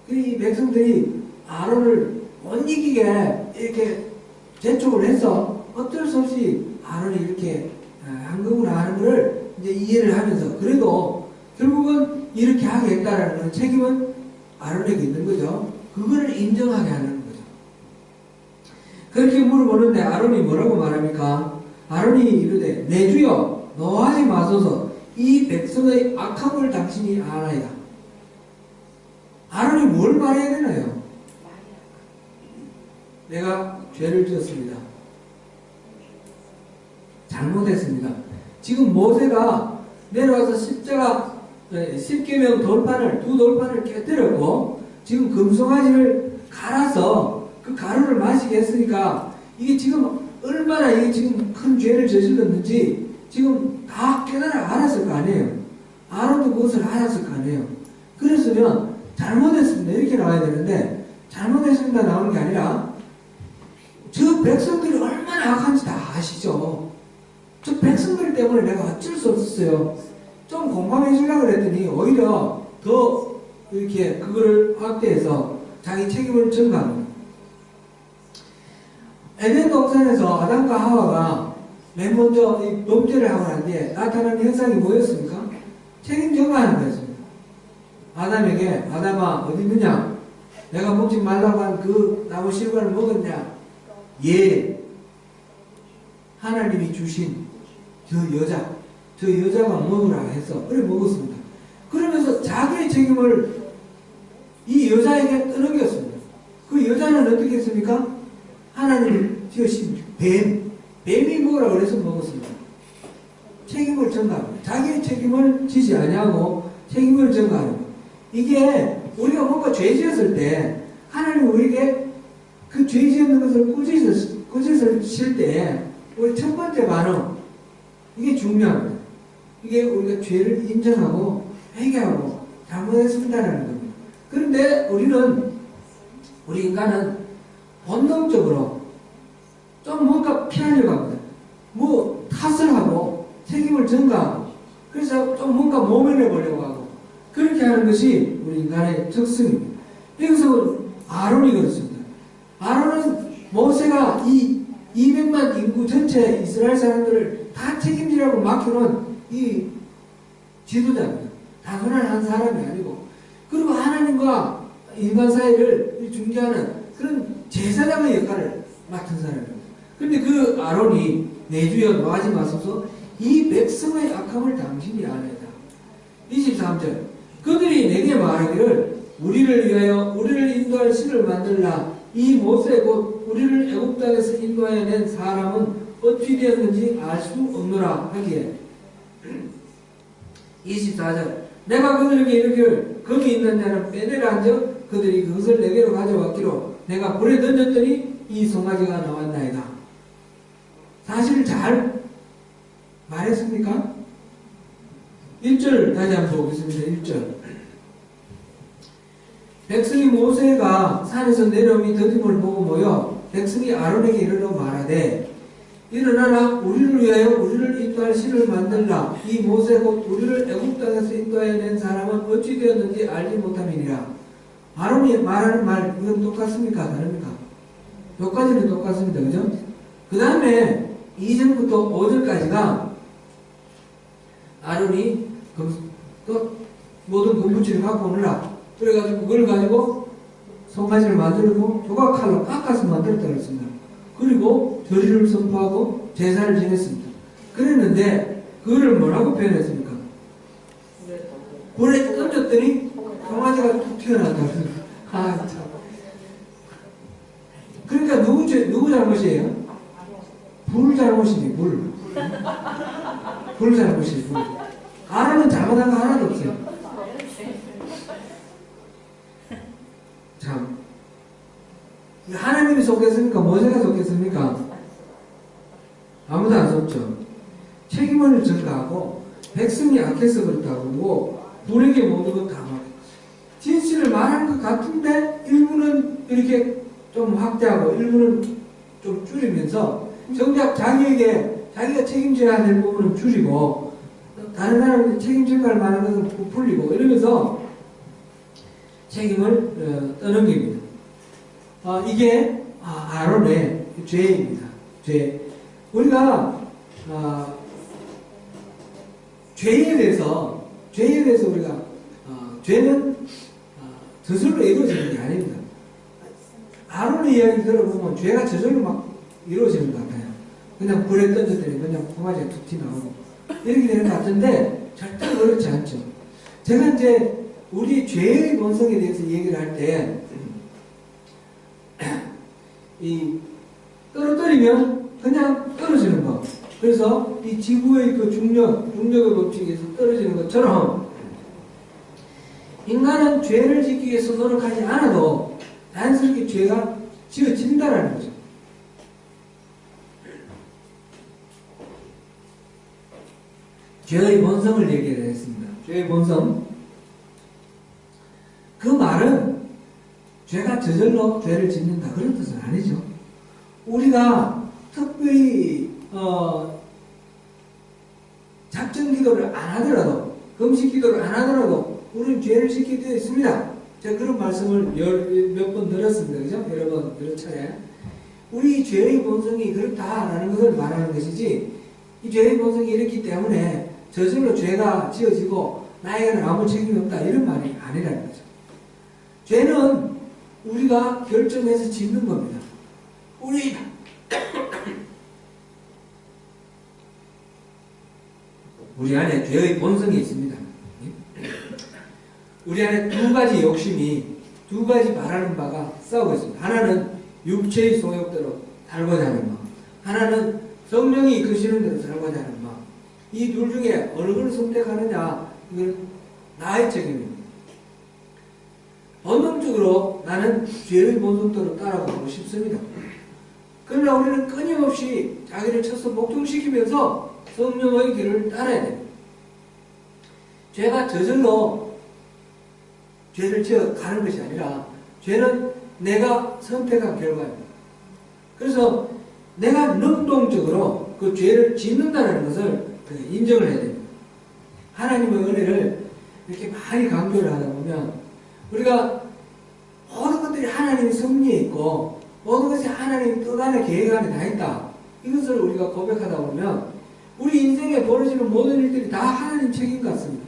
Speaker 1: 이 백성들이 아론을 못 이기게 이렇게 재촉을 해서 어쩔 수 없이 아론이 이렇게 한 거구나 하는 걸 이제 이해를 하면서 그래도 결국은 이렇게 하게 했다라는 책임은 아론에게 있는 거죠. 그거를 인정하게 하는 거죠. 그렇게 물어보는데 아론이 뭐라고 말합니까? 아론이 이르되 내 주여 노하지 마소서 이 백성의 악함을 당신이 아나이다. 아론이 뭘 말해야 되나요? 내가 죄를 지었습니다. 잘못했습니다. 지금 모세가 내려와서 십계명 돌판을 두 돌판을 깨뜨렸고 지금 금송아지를 갈아서 그 가루를 마시게 했으니까 이게 지금 얼마나 이게 지금 큰 죄를 저질렀는지 지금 다 깨달아 알았을 거 아니에요. 아론도 그것을 알았을 거 아니에요. 그랬으면 잘못했습니다 이렇게 나와야 되는데 잘못했습니다 나오는 게 아니라 저 백성들이 얼마나 악한지 다 아시죠. 저 백성들 때문에 내가 어쩔 수 없었어요. 좀 공감해 주려고 그랬더니 오히려 더 이렇게 그거를 확대해서 자기 책임을 전가합니다. 에덴 동산에서 아담과 하와가 맨 먼저 이 범죄를 하고 난 뒤에 나타난 현상이 뭐였습니까? 책임 전가하는 거였습니다. 아담에게 아담아 어디 있느냐? 내가 먹지 말라고 한 그 나무 실과를 먹었냐? 예. 하나님이 주신 저 여자가 먹으라 해서 그래 먹었습니다. 그러면서 자기의 책임을 이 여자에게 떠넘겼습니다. 그 여자는 어떻게 했습니까? 하나님이 지으신 뱀이 먹으라 그래서 먹었습니다. 책임을 전가합니다. 자기의 책임을 지지 아니하고 책임을 전가하는 것. 이게 우리가 뭔가 죄 지었을 때 하나님 우리에게 그 죄 지었는 것을 꾸짖을 칠 때 우리 첫 번째 반응 이게 중요합니다. 이게 우리가 죄를 인정하고 회개하고 잘못했습니다라는 겁니다. 그런데 우리 인간은 본능적으로 좀 뭔가 피하려고 합니다. 뭐 탓을 하고 책임을 전가하고 그래서 좀 뭔가 모면해 보려고 하고 그렇게 하는 것이 우리 인간의 특성입니다. 여기서 아론이 그렇습니다. 아론은 모세가 이 200만 인구 전체 이스라엘 사람들을 다 책임지라고 맡겨놓은 이 지도자입니다. 단순한 한 사람이 아니고 그리고 하나님과 인간 사이를 중재하는 그런 제사장의 역할을 맡은 사람입니다. 그런데 그 아론이 내주여 노하지 마소서 이 백성의 악함을 당신이 아내다. 23절 그들이 내게 말하기를 우리를 위하여 우리를 인도할 신을 만들라. 이 모세 곧 우리를 애굽 땅에서 인도하여 낸 사람은 어찌 되었는지 알 수 없노라 하기에 24절 내가 그들에게 이르기를 금이 있는 자는 빼내라 한즉 그들이 그것을 내게로 가져왔기로 내가 불에 던졌더니 이 송아지가 나왔나이다. 사실 잘 말했습니까? 1절 다시 한번 보겠습니다. 1절 백성이 모세가 산에서 내려오니 더딤을 보고 모여 백성이 아론에게 이르러 말하되 일어나라 우리를 위하여 우리를 인도할 신을 만들라. 이 모세 곧 우리를 애굽 땅에서 인도하여 낸 사람은 어찌 되었는지 알지 못함이니라. 아론이 말하는 말 이건 똑같습니까? 다릅니까? 여기까지는 똑같습니다. 그죠? 그 다음에 2절부터 5절까지가 아론이 또 모든 금부치를 갖고 오느라 그래가지고 그걸 가지고 송아지를 만들고 조각칼로 깎아서 만들었다고 했습니다. 그리고 절의를 선포하고 제사를 지냈습니다. 그랬는데 그거를 뭐라고 표현했습니까? 불에 던졌더니 송아지가 툭 튀어나왔다고 했습니다. 아 참. 그러니까 누구 잘못이에요? 불 잘못이니 불. 불 잘못이에요. 불. 아론은 잘못한 거 하나도 없어요. 참. 하나님이 속겠습니까? 모세가 속겠습니까? 아무도 안 속죠. 책임을 전가하고 백성이 악해서 그렇다고 그러고 불에게 모든 것 다 말해요. 진실을 말하는 것 같은데 일부는 이렇게 좀 확대하고 일부는 좀 줄이면서 정작 자기가 책임져야 될 부분은 줄이고 다른 사람이 책임질 걸 말하는 것은 부풀리고 이러면서 책임을 떠넘깁니다. 이게 아론의 죄입니다. 죄. 우리가 죄에 대해서 우리가 죄는 저절로 이루어지는 게 아닙니다. 아론의 이야기 들어보면 죄가 저절로 막 이루어지는 것 같아요. 그냥 불에 던졌더니 그냥 송아지가 툭 튀어나오고 이렇게 되는 것 같은데 절대 그렇지 않죠. 제가 이제 우리 죄의 본성에 대해서 얘기를 할 때 이 떨어뜨리면 그냥 떨어지는 거. 그래서 이 지구의 그 중력의 법칙에서 떨어지는 것처럼 인간은 죄를 짓기 위해서 노력하지 않아도 자연스럽게 죄가 지어진다라는 거죠. 죄의 본성을 얘기를 했습니다. 죄의 본성. 그 말은 죄가 저절로 죄를 짓는다 그런 뜻은 아니죠. 우리가 특별히 작정 기도를 안 하더라도 금식 기도를 안 하더라도 우리는 죄를 짓게 되어 있습니다. 제가 그런 말씀을 몇 번 들었습니다. 그죠? 여러 차례. 우리 죄의 본성이 그렇다라는 것을 말하는 것이지, 이 죄의 본성이 이렇기 때문에 저절로 죄가 지어지고 나에게는 아무 책임이 없다, 이런 말이 아니라는 거죠. 죄는 우리가 결정해서 짓는 겁니다. 우리 안에 죄의 본성이 있습니다. 우리 안에 두 가지 욕심이, 두 가지 바라는 바가 싸우고 있습니다. 하나는 육체의 소욕대로 살고자 하는 마음, 하나는 성령이 이끄시는 대로 살고자 하는 마음. 이 둘 중에 어느 걸 선택하느냐, 이건 나의 책임입니다. 본능적으로 나는 죄의 본성대로 따라가고 싶습니다. 그러나 우리는 끊임없이 자기를 쳐서 복종시키면서 성령의 길을 따라야 됩니다. 죄가 저절로 죄를 지어 가는 것이 아니라 죄는 내가 선택한 결과입니다. 그래서 내가 능동적으로 그 죄를 짓는다는 것을 인정을 해야 됩니다. 하나님의 은혜를 이렇게 많이 강조를 하다 보면 우리가 모든 것들이 하나님의 섭리에 있고 모든 것이 하나님의 뜻 안에 계획 안에 다 있다, 이것을 우리가 고백하다 보면 우리 인생에 벌어지는 모든 일들이 다 하나님 책임 같습니다.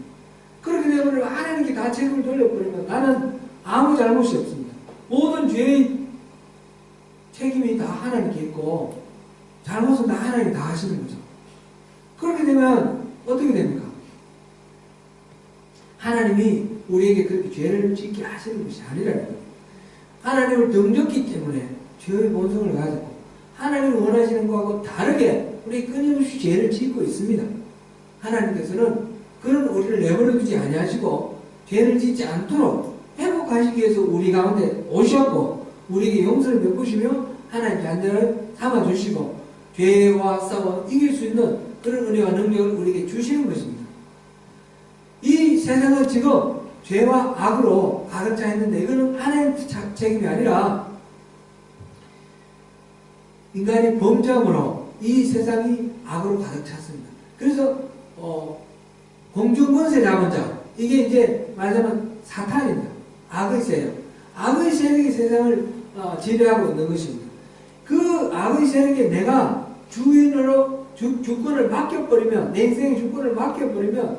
Speaker 1: 그렇게 되면 하나님께 다 책임을 돌려버리면 나는 아무 잘못이 없습니다. 모든 죄의 책임이 다 하나님께 있고 잘못은 다 하나님이 다 하시는 거죠. 그렇게 되면 어떻게 됩니까? 하나님이 우리에게 그렇게 죄를 짓게 하시는 것이 아니라는 거예요. 하나님을 등졌기 때문에 죄의 본성을 가지고 하나님이 원하시는 것하고 다르게 우리 끊임없이 죄를 짓고 있습니다. 하나님께서는 그런 우리를 내버려 두지 아니하시고 죄를 짓지 않도록 회복하시기 위해서 우리 가운데 오셨고 우리에게 용서를 베푸시며 하나님 자녀를 삼아주시고 죄와 싸워 이길 수 있는 그런 은혜와 능력을 우리에게 주시는 것입니다. 이 세상은 지금 죄와 악으로 가득 차 있는데 이거는 하나님 책임이 아니라 인간이 범죄함으로 이 세상이 악으로 가득 찼습니다. 그래서 공중권세 잡은 자, 이게 이제 말하자면 사탄입니다. 악의 세력. 악의 세력이 세상을 지배하고 있는 것입니다. 그 악의 세력에 내가 주인으로 주권을 맡겨버리면, 내 인생의 주권을 맡겨버리면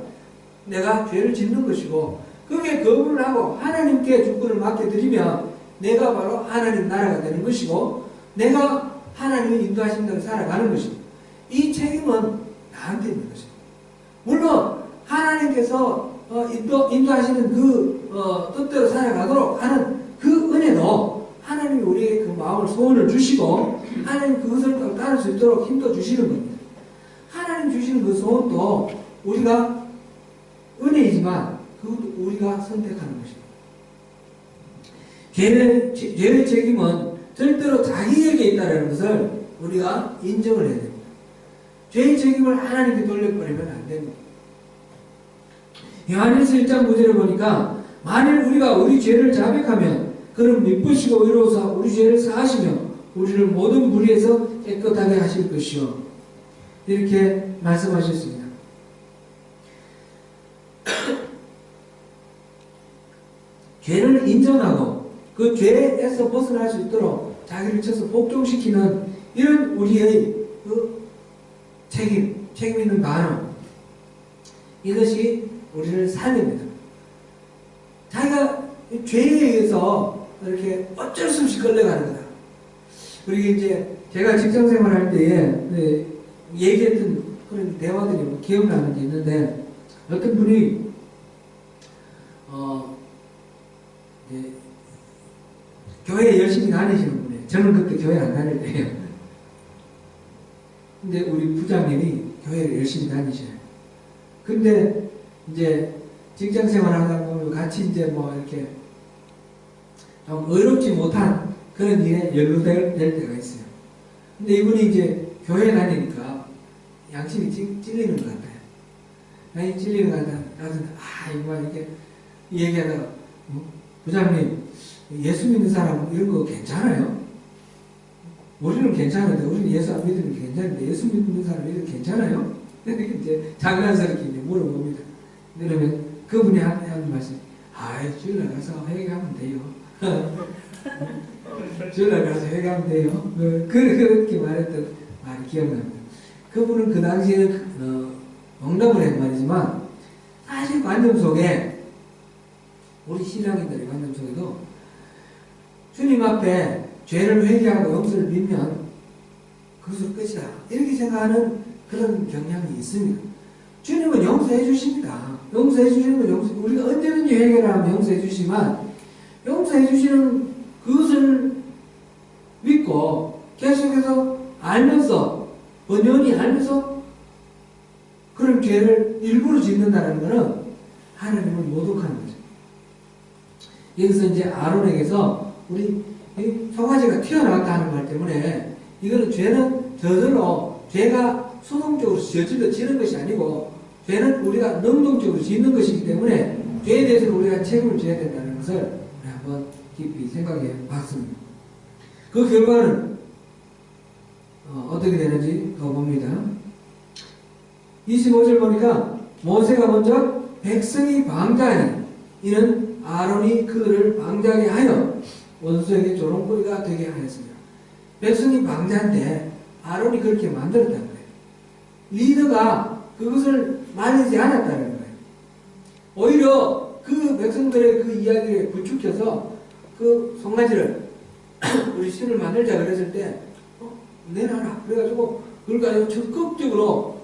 Speaker 1: 내가 죄를 짓는 것이고, 그게 거부를 하고 하나님께 주권을 맡겨드리면 내가 바로 하나님 나라가 되는 것이고 내가 하나님의 인도하신 대로 살아가는 것입니다. 이 책임은 나한테 있는 것입니다. 물론 하나님께서 인도하시는 그 뜻대로 살아가도록 하는 그 은혜도 하나님이 우리에게 그 마음을 소원을 주시고 하나님 그것을 따를 수 있도록 힘도 주시는 겁니다. 하나님 주시는 그 소원도 우리가 은혜이지만 그것도 우리가 선택하는 것입니다. 죄의 책임은 절대로 자기에게 있다는 것을 우리가 인정을 해야 됩니다. 죄의 책임을 하나님께 돌려버리면 안 됩니다. 요한일서 1장 9절에 보니까 만일 우리가 우리 죄를 자백하면 그는 미쁘시고 의로우사 우리 죄를 사하시며 우리를 모든 불의에서 깨끗하게 하실 것이요, 이렇게 말씀하셨습니다. 죄를 인정하고 그 죄에서 벗어날 수 있도록 자기를 쳐서 복종시키는 이런 우리의 그 책임 있는 반응, 이것이 우리를 살립니다. 자기가 죄에 의해서 이렇게 어쩔 수 없이 끌려가는 거다. 그리고 이제 제가 직장 생활할 때에 얘기했던 그런 대화들이 기억나는 게 있는데, 어떤 분이 교회에 열심히 다니시는 분이에요. 저는 그때 교회 안 다닐 때예요. 근데 우리 부장님이 교회를 열심히 다니셔요. 근데 이제 직장 생활 하다 보면 같이 이제 뭐 이렇게 좀 의롭지 못한 그런 일에 연루될 때가 있어요. 근데 이분이 이제 교회 다니니까 양심이 찔리는 것 같아요. 양심이 찔리는 것 같아요. 나도 이거 이렇게 얘기하다가 부장님, 예수 믿는 사람 이런 거 괜찮아요? 우리는 괜찮은데, 우리는 예수 안 믿으면 괜찮은데 예수 믿는 사람 이런 거 괜찮아요? 이제 장난스럽게 이제 물어봅니다. 그러면 그분이 하는 말씀, 아이, 주일날 가서 회개하면 돼요. 주일날 가서 회개하면 돼요. 그렇게 말했던 말이 기억납니다. 그분은 그 당시에는 농담을 한 말이지만 사실 관념 속에 우리 신앙인들의 관념 속에도 주님 앞에 죄를 회개하고 용서를 빌면 그것으로 끝이다 이렇게 생각하는 그런 경향이 있습니다. 주님은 용서해 주십니다. 용서해 주시는 건 우리가 언제든지 회개를 하면 용서해 주시지만 용서해 주시는 그것을 믿고 계속해서 알면서 번연히 알면서 그런 죄를 일부러 짓는다는 것은 하나님을 모독하는 거죠. 여기서 이제 아론에게서 우리 송아지가 튀어나왔다는 말 때문에 이거는 죄는 저절로 죄가 수동적으로 저질러지는 것이 아니고 죄는 우리가 능동적으로 짓는 것이기 때문에 죄에 대해서는 우리가 책임을 져야 된다는 것을 우리 한번 깊이 생각해 봤습니다. 그 결과는 어떻게 되는지 더 봅니다. 25절 보니까 모세가 먼저 백성이 방자하니 이는 아론이 그들을 방자하게 하여 원수에게 조롱거리가 되게 하였습니다. 백성이 방자한데 아론이 그렇게 만들었다는 거예요. 리더가 그것을 말리지 않았다는 거예요. 오히려 그 백성들의 그 이야기를 부추겨서 그 송아지를 우리 신을 만들자 그랬을 때 내놔라 그래가지고 그걸 가지고 적극적으로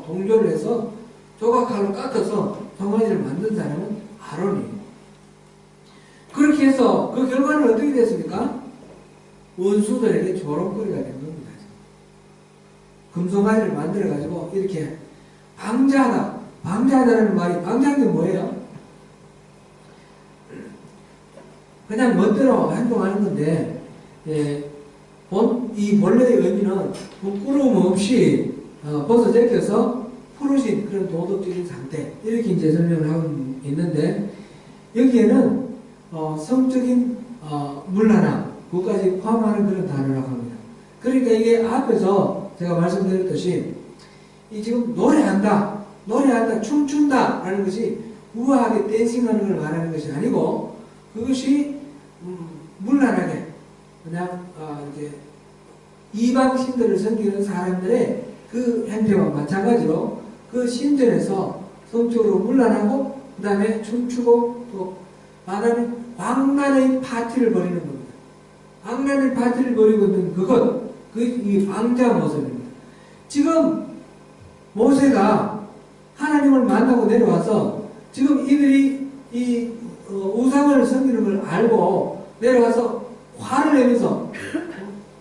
Speaker 1: 동조를 해서 조각칼로 깎아서 송아지를 만든 사람은 아론이에요. 그렇게 해서 그 결과는 어떻게 됐습니까? 원수들에게 조롱거리가 된 겁니다. 금송아지를 만들어가지고 이렇게 방자하다. 방자하다는 말이 방자한 게 뭐예요? 그냥 멋대로 행동하는 건데 이 본래의 의미는 부끄러움 없이 벗어제껴서 푸르신 그런 도덕적인 상태 이렇게 이제 설명을 하고 있는데 여기에는 성적인 문란함 그것까지 포함하는 그런 단어라고 합니다. 그러니까 이게 앞에서 제가 말씀드렸듯이 이 지금 노래한다, 춤춘다 라는 것이 우아하게 댄싱하는 걸 말하는 것이 아니고 그것이 문란하게 그냥 이제 이방 신들을 섬기는 사람들의 그 행태와 마찬가지로 그 신전에서 성적으로 문란하고 그 다음에 춤추고 또 말하는 광란의 파티를 벌이는 겁니다. 광란의 파티를 벌이고 있는 그것 이 방자 모습입니다. 지금 모세가 하나님을 만나고 내려와서 지금 이들이 이 우상을 섬기는 걸 알고 내려와서 화를 내면서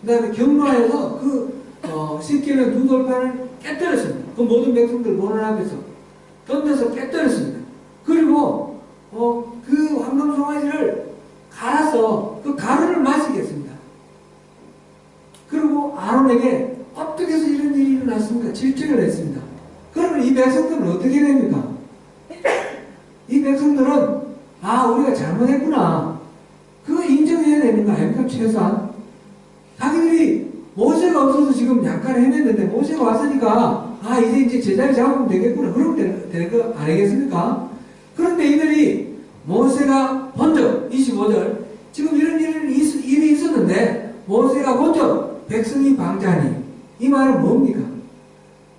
Speaker 1: 그 다음에 경로하여서 그 십계명 두 돌판을 깨뜨렸습니다. 그 모든 백성들 보는 앞에서 던져서 깨뜨렸습니다. 그리고 그 황금송아지를 갈아서 그 가루를 마시게 했습니다. 그리고 아론에게 어떻게 해서 이런 일이 일어났습니까? 질책을 했습니다. 그러면 이 백성들은 어떻게 됩니까? 이 백성들은 우리가 잘못했구나. 그거 인정해야 되는 거 아닙니까? 최소한 자기들이 모세가 없어서 지금 약간 헤맸는데 모세가 왔으니까 이제 제자리 잡으면 되겠구나. 그러면 될 거 아니겠습니까? 그런데 이들이 모세가 먼저 25절 지금 이런 일이 있었는데 모세가 먼저 백성이 방자하니 이 말은 뭡니까?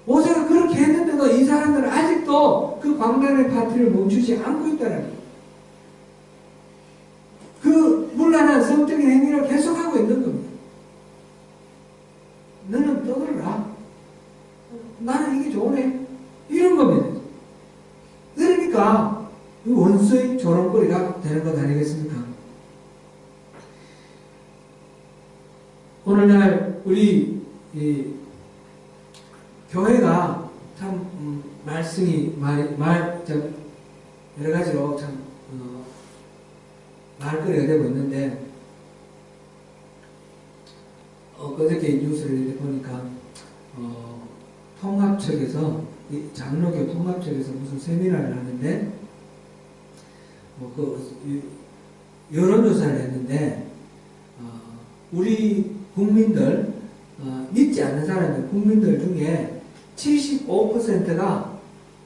Speaker 1: 모세가 그렇게 했는데도 이 사람들은 아직도 그 광란의 파티를 멈추지 않고 있다는 거예요. 그 문란한 성적인 행위를 계속하고 있는 겁니다. 너는 떠들어라. 나는 이게 좋네. 이런 겁니다. 그러니까 원수의 조롱거리가 되는 것 아니겠습니까? 오늘날 우리 교회가 참 말씀이 여러 가지로 참 말거리가 되고 있는데 그저께 뉴스를 보니까 통합청에서 장로교 통합청에서 무슨 세미나를 하는데 여론조사를 했는데 우리 국민들 믿지 않는 사람들 국민들 중에 75%가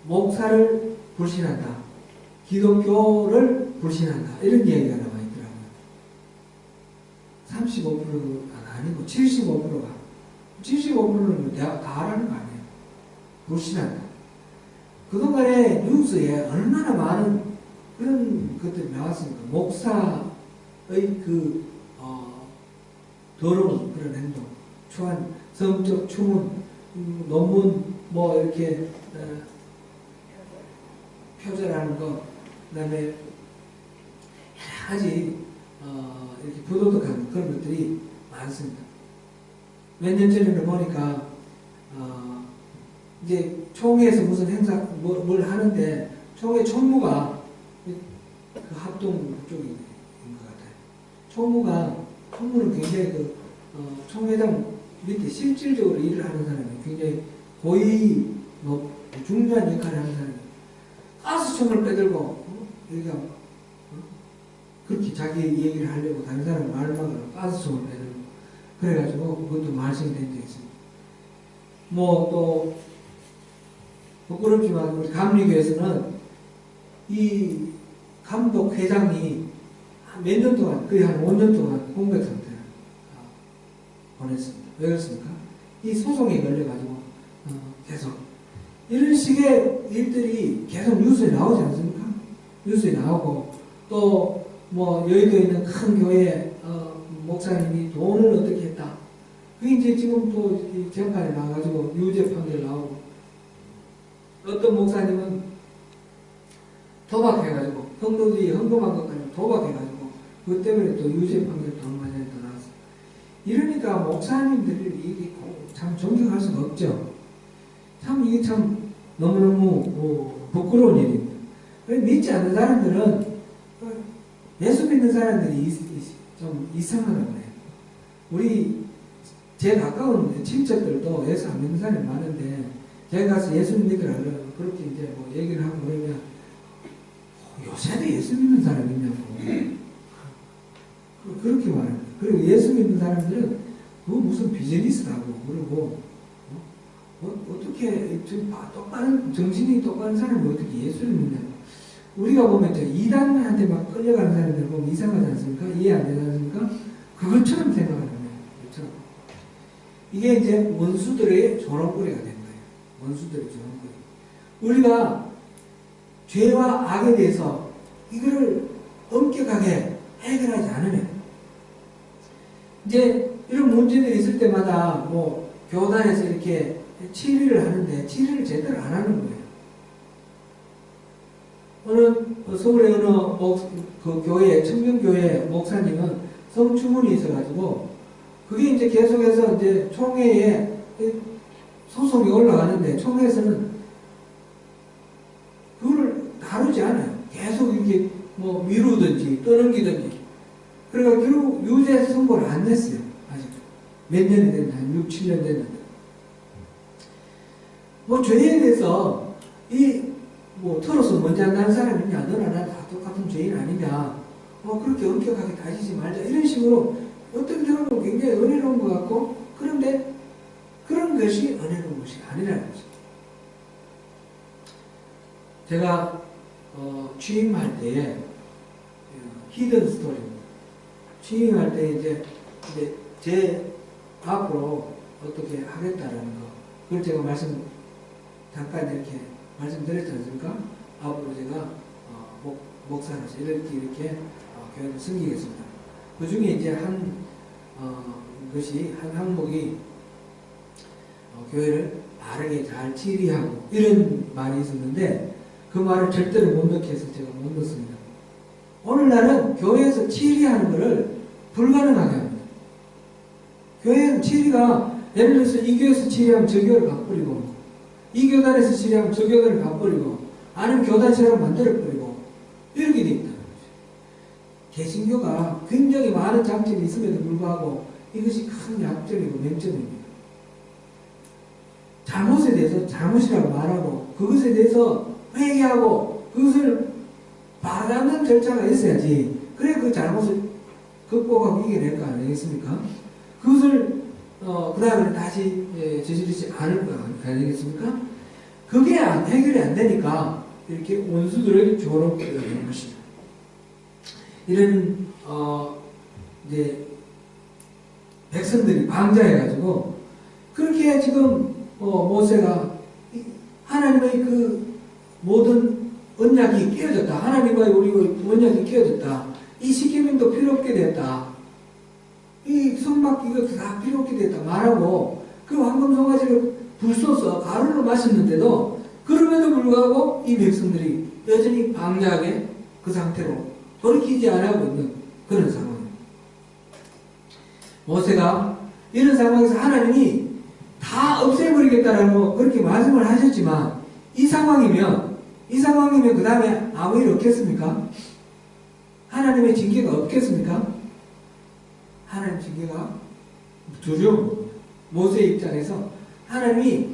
Speaker 1: 목사를 불신한다. 기독교를 불신한다. 이런 이야기가 나와 있더라고요. 35%가 아니고 75%가. 75%는 다 알아는 거 아니에요. 불신한다. 그동안에 뉴스에 얼마나 많은 그런 것들이 나왔습니까? 목사의 더러운 그런 행동, 초한 성적 추문, 논문, 뭐 이렇게 표절하는 거, 그 다음에 여러 가지 이렇게 부도덕한 그런 것들이 많습니다. 몇 년 전에는 보니까 이제 총회에서 무슨 행사 뭘 하는데 총회 총무가 그 합동 쪽인 것 같아요. 총무는 굉장히 총회장 밑에 실질적으로 일을 하는 사람이 굉장히 고위 중요한 역할을 하는 사람이 가스총을 빼들고 여기가 그렇게 자기 얘기를 하려고 다른 사람 말을 막으려고 가스총을 빼들고 그래가지고 그것도 말씀이 된 적이 있습니다. 뭐 또 부끄럽지만 우리 감리교에서는 이 감독 회장이 몇 년 동안 거의 한 5년 동안 공백 상태를 보냈습니다. 왜 그렇습니까? 이 소송에 걸려가지고 계속 이런 식의 일들이 계속 뉴스에 나오지 않습니까? 뉴스에 나오고 또 뭐 여의도에 있는 큰 교회 목사님이 돈을 어떻게 했다. 그게 이제 지금 또 재판에 나와가지고 유죄 판결 나오고 어떤 목사님은 도박해가지고 성도들이 헌금한 것까지 도박해가지고 그것 때문에 또 유죄 판결도 얼마 전에 또 나왔어요. 이러니까 목사님들을 이게 참 존경할 수가 없죠. 참 이게 참 너무너무 부끄러운 일입니다. 믿지 않는 사람들은 예수 믿는 사람들이 좀 이상하다고 해요. 우리 제 가까운 친척들도 예수 안 믿는 사람이 많은데 제가 가서 예수 믿으라 그렇게 이제 뭐 얘기를 하고 그러면 요새도 예수 믿는 사람이 있냐고 그렇게 말합니다. 그리고 예수 믿는 사람들은 그거 무슨 비즈니스라고 그러고 어떻게 똑바른 정신이 똑바른 사람이 어떻게 예수를 믿냐고. 우리가 보면 이단한테 막 끌려가는 사람들 보면 이상하지 않습니까? 이해 안 되지 않습니까? 그것처럼 생각을 합니다. 그렇죠? 이게 이제 원수들의 조롱거리가 된 거예요. 원수들의 조롱거리. 우리가 죄와 악에 대해서 이거를 엄격하게 해결하지 않으면 이제 이런 문제들이 있을 때마다 뭐 교단에서 이렇게 치리를 하는데 치리를 제대로 안 하는 거예요. 서울의 어느 그 교회, 청년교회 목사님은 성추문이 있어가지고 그게 이제 계속해서 이제 총회에 소송이 올라가는데 총회에서는 그거를 다루지 않아요. 계속 이렇게 뭐 미루든지 떠넘기든지. 그러니까 결국 유죄 선고를 안 냈어요. 아직 몇 년이 됐나? 한 6, 7년 됐는데. 뭐 죄에 대해서 뭐 털어서 먼저 한다는 사람이 있냐, 너나 나나 다 똑같은 죄인 아니냐, 뭐 그렇게 엄격하게 다지지 말자 이런 식으로 어떤 경우는 굉장히 은혜로운 것 같고 그런데 그런 것이 은혜로운 것이 아니라는 거죠. 제가 취임할 때에 히든 스토리입니다. 취임할 때 이제 제 앞으로 어떻게 하겠다라는 거 그걸 제가 잠깐 이렇게 말씀드렸지 않습니까? 앞으로 제가 목사로서 이렇게 교회를 섬기겠습니다. 그 중에 이제 한 항목이 교회를 바르게 잘 치리하고 이런 말이 있었는데 그 말을 절대로 못 넣게 해서 제가 못 넣습니다. 오늘날은 교회에서 치리하는 것을 불가능하게 합니다. 교회는 치리가 예를 들어서 이 교회에서 치리하면 저 교회를 바꿔버리고 이 교단에서 치리하면 저 교단을 바꿔버리고 아니면 교단체를 만들어버리고 이렇게 돼 있다는 거죠. 개신교가 굉장히 많은 장점이 있음에도 불구하고 이것이 큰 약점이고 맹점입니다. 잘못에 대해서 잘못이라고 말하고 그것에 대해서 회개하고 그것을 바라는 절차가 있어야지 그래 그 잘못을 극복하고 이겨낼 거 아니겠습니까? 그것을 그 다음에 다시 저지르지 않을 거 아니겠습니까? 그게 해결이 안 되니까 이렇게 원수들을 조롱하게 되는 것입니다. 이런 이제 백성들이 방자해가지고 그렇게 지금 모세가 하나님의 그 모든 언약이 깨어졌다. 하나님과의 우리의 언약이 깨어졌다. 이 시케민도 필요 없게 됐다. 이 성막 이거 다 필요 없게 됐다. 말하고 그 황금 송아지를 불 쏘서 가루로 마셨는데도 그럼에도 불구하고 이 백성들이 여전히 방자하게 그 상태로 돌이키지 않고 있는 그런 상황입니다. 모세가 이런 상황에서 하나님이 다 없애버리겠다라는 뭐 그렇게 말씀을 하셨지만 이 상황이면 그 다음에 아무 일 없겠습니까? 하나님의 징계가 없겠습니까? 하나님 징계가 두려운 모세의 입장에서 하나님이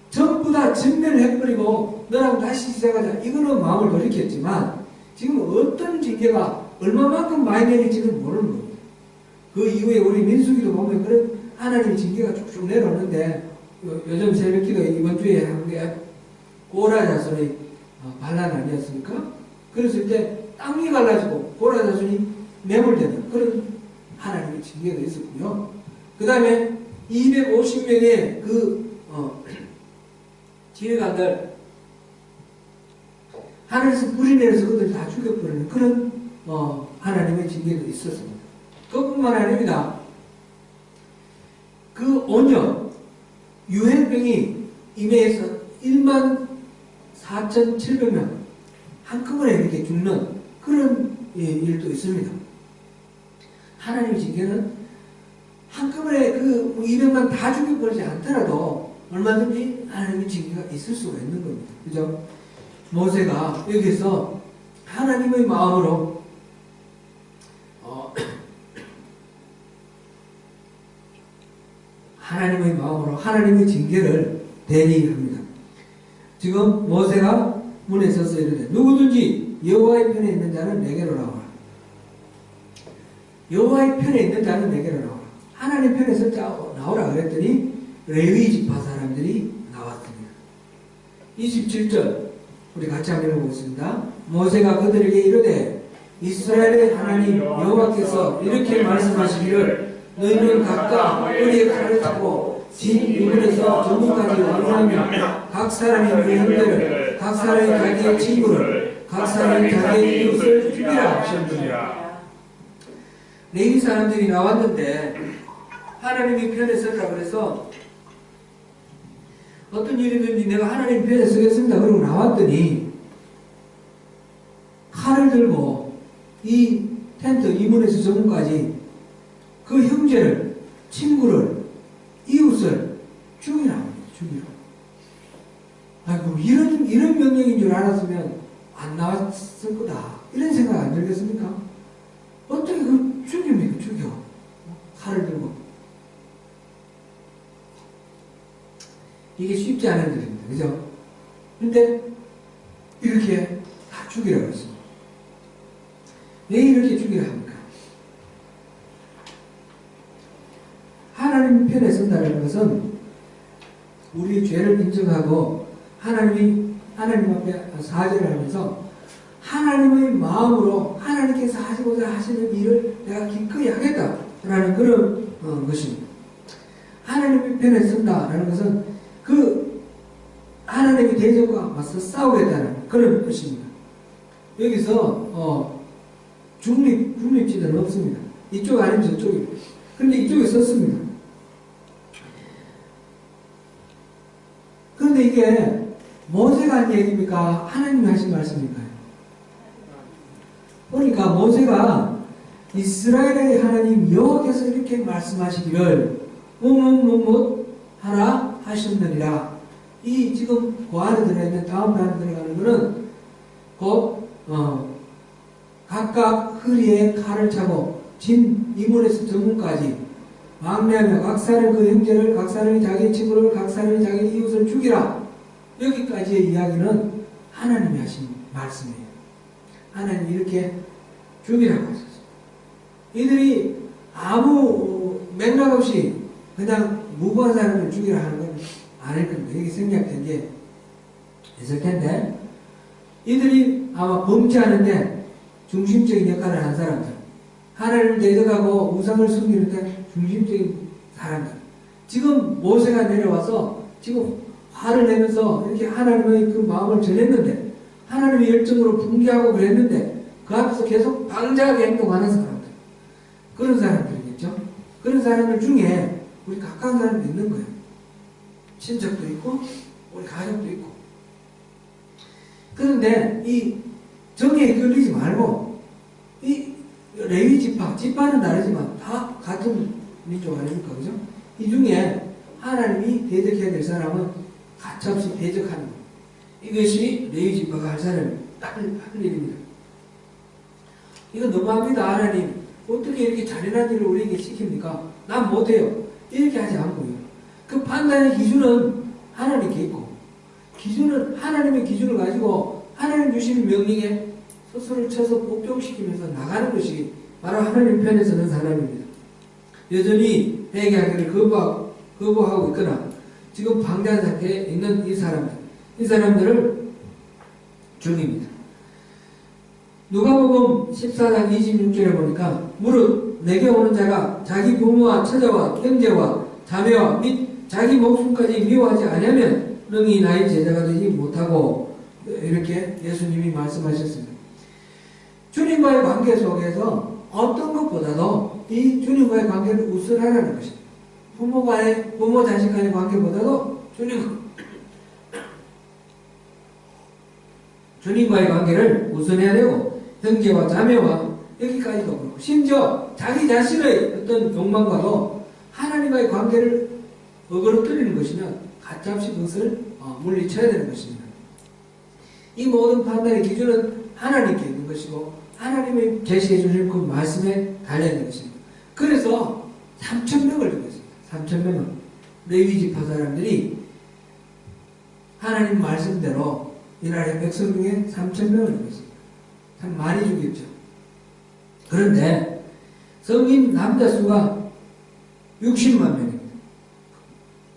Speaker 1: 전부 다 진멸해버리고 너랑 다시 시작하자 이거는 마음을 돌이켰지만 지금 어떤 징계가 얼마만큼 많이 내릴지는 모르는 겁니다. 그 이후에 우리 민수기도 보면 그런 하나님의 징계가 쭉쭉 내려오는데 요즘 새벽기도 이번 주에 한 게 고라 자손의 반란 아니었습니까? 그랬을 때 땅이 갈라지고 고라 자손이 매몰되는 그런 하나님의 징계가 있었고요. 그 다음에 250명의 그 지휘관들 하늘에서 불이 내려서 그들 다 죽여버리는 그런 하나님의 징계도 있었습니다. 그뿐만 아닙니다. 그 5년 유행병이 임해에서 14,700명 한꺼번에 이렇게 죽는 그런 일도 있습니다. 하나님의 징계는 한꺼번에 그 200만 다 죽여버리지 않더라도 얼마든지 하나님의 징계가 있을 수가 있는 겁니다. 그죠? 모세가 여기서 하나님의 마음으로 하나님의 징계를 대리합니다. 지금 모세가 문에 서서 이르되 누구든지 여호와의 편에 있는 자는 내게로 나오라. 여호와의 편에 있는 자는 내게로 나오라. 하나님 편에서 나오라 그랬더니 레위 지파 사람들이 나왔습니다. 27절 우리 같이 한번 읽어보겠습니다. 모세가 그들에게 이르되 이스라엘의 하나님 여호와께서 이렇게 말씀하시기를 너희는 각각 뿌리에 칼을 차고 진 이문에서 전문까지 왕하며 각 사람이 그의 형제를 각 사람이 자기의 친구를 각 사람이 자기의 이웃을 죽이라 하셨느니라. 레위 사람들이 나왔는데 하나님이 편에 서라 그래서 어떤 일이든지 내가 하나님 편에 서겠습니다. 그러고 나왔더니 칼을 들고 이 텐트 이문에서 저문까지 그 형제를 친구를 이웃을 죽이라. 아이고 이런 명령인 줄 알았으면 안 나왔을 거다. 이런 생각 안 들겠습니까? 어떻게 그 죽입니까? 죽여. 칼을 들고. 이게 쉽지 않은 일입니다. 그죠? 근데 이렇게 다 죽이라고 했습니다. 왜 이렇게 죽이라 합니까? 하나님 편에 선다는 것은 우리 죄를 인정하고 하나님 앞에 사죄를 하면서 하나님의 마음으로 하나님께서 하시고자 하시는 일을 내가 기꺼이 하겠다라는 그런 것입니다. 하나님의 편에 선다라는 것은 그 하나님의 대적과 맞서 싸우겠다는 그런 것입니다. 여기서 중립지대는 없습니다. 이쪽 아니면 저쪽입니다. 그런데 이쪽에 썼습니다. 그런데 이게 모세가 한 얘기입니까? 하나님이 하신 말씀입니까? 보니까 모세가 이스라엘의 하나님 여호와께서 이렇게 말씀하시기를 하라 하셨느니라. 이 지금 그 안에 들어있는 다음 단에 들어가는 것은 곧 각각 허리에 칼을 차고 진 이문에서 저문까지 왕래하며 각 사람 그 형제를 각 사람이 자기 친구를 각 사람이 자기 이웃을 죽이라. 여기까지의 이야기는 하나님이 하신 말씀이에요. 하나님이 이렇게 죽이라고 하셨어요. 이들이 아무 맥락 없이 그냥 무고한 사람을 죽이라 하는 건 아닐 겁니다. 여기 생략된 게 있을 텐데 이들이 아마 범죄하는데 중심적인 역할을 한 사람들, 하나님을 대적하고 우상을 숨기는데 중심적인 사람들. 지금 모세가 내려와서 지금 화를 내면서 이렇게 하나님의 그 마음을 전했는데, 하나님의 열정으로 분개하고 그랬는데 그 앞에서 계속 방자하게 행동하는 사람들, 그런 사람들이겠죠. 그런 사람들 중에 우리 가까운 사람도 있는 거예요. 친척도 있고 우리 가족도 있고. 그런데 이 정의에 끌리지 말고, 이 레위 지파는 다르지만 다 같은 민족 아닙니까? 그죠? 이 중에 하나님이 대적해야 될 사람은 가차없이 대적하는 것. 이것이 레위 지파가 할 일입니다. 이거 너무합니다. 하나님 어떻게 이렇게 잔인한 일을 우리에게 시킵니까? 난 못해요. 이렇게 하지 않고요. 그 판단의 기준은 하나님께 있고, 기준은 하나님의 기준을 가지고 하나님 주신 명령에 스스로를 쳐서 복종시키면서 나가는 것이 바로 하나님 편에 서는 사람입니다. 여전히 회개하기를 거부하고 있거나 지금 방대한 상태에 있는 이 사람들을 죽입니다. 누가복음 14장 26절에 보니까 무릇 내게 오는 자가 자기 부모와 처자와 형제와 자매와 및 자기 목숨까지 미워하지 않으면 능히 나의 제자가 되지 못하고, 이렇게 예수님이 말씀하셨습니다. 주님과의 관계 속에서 어떤 것보다도 이 주님과의 관계를 우선하라는 것입니다. 부모 자식 간의 관계보다도 주님과의 관계를 우선해야 되고, 형제와 자매와 여기까지도 그렇고, 심지어 자기 자신의 어떤 욕망과도 하나님과의 관계를 어그러뜨리는 것이면 가차없이 그것을 물리쳐야 되는 것입니다. 이 모든 판단의 기준은 하나님께 있는 것이고, 하나님이 제시해 주신 그 말씀에 달려있는 것입니다. 그래서 3,000명을 죽였습니다. 3,000명은 레위 지파 사람들이 하나님 말씀대로 이스라엘 백성 중에 3,000명을 죽였습니다. 참 많이 죽였죠. 그런데 성인 남자 수가 60만 명입니다.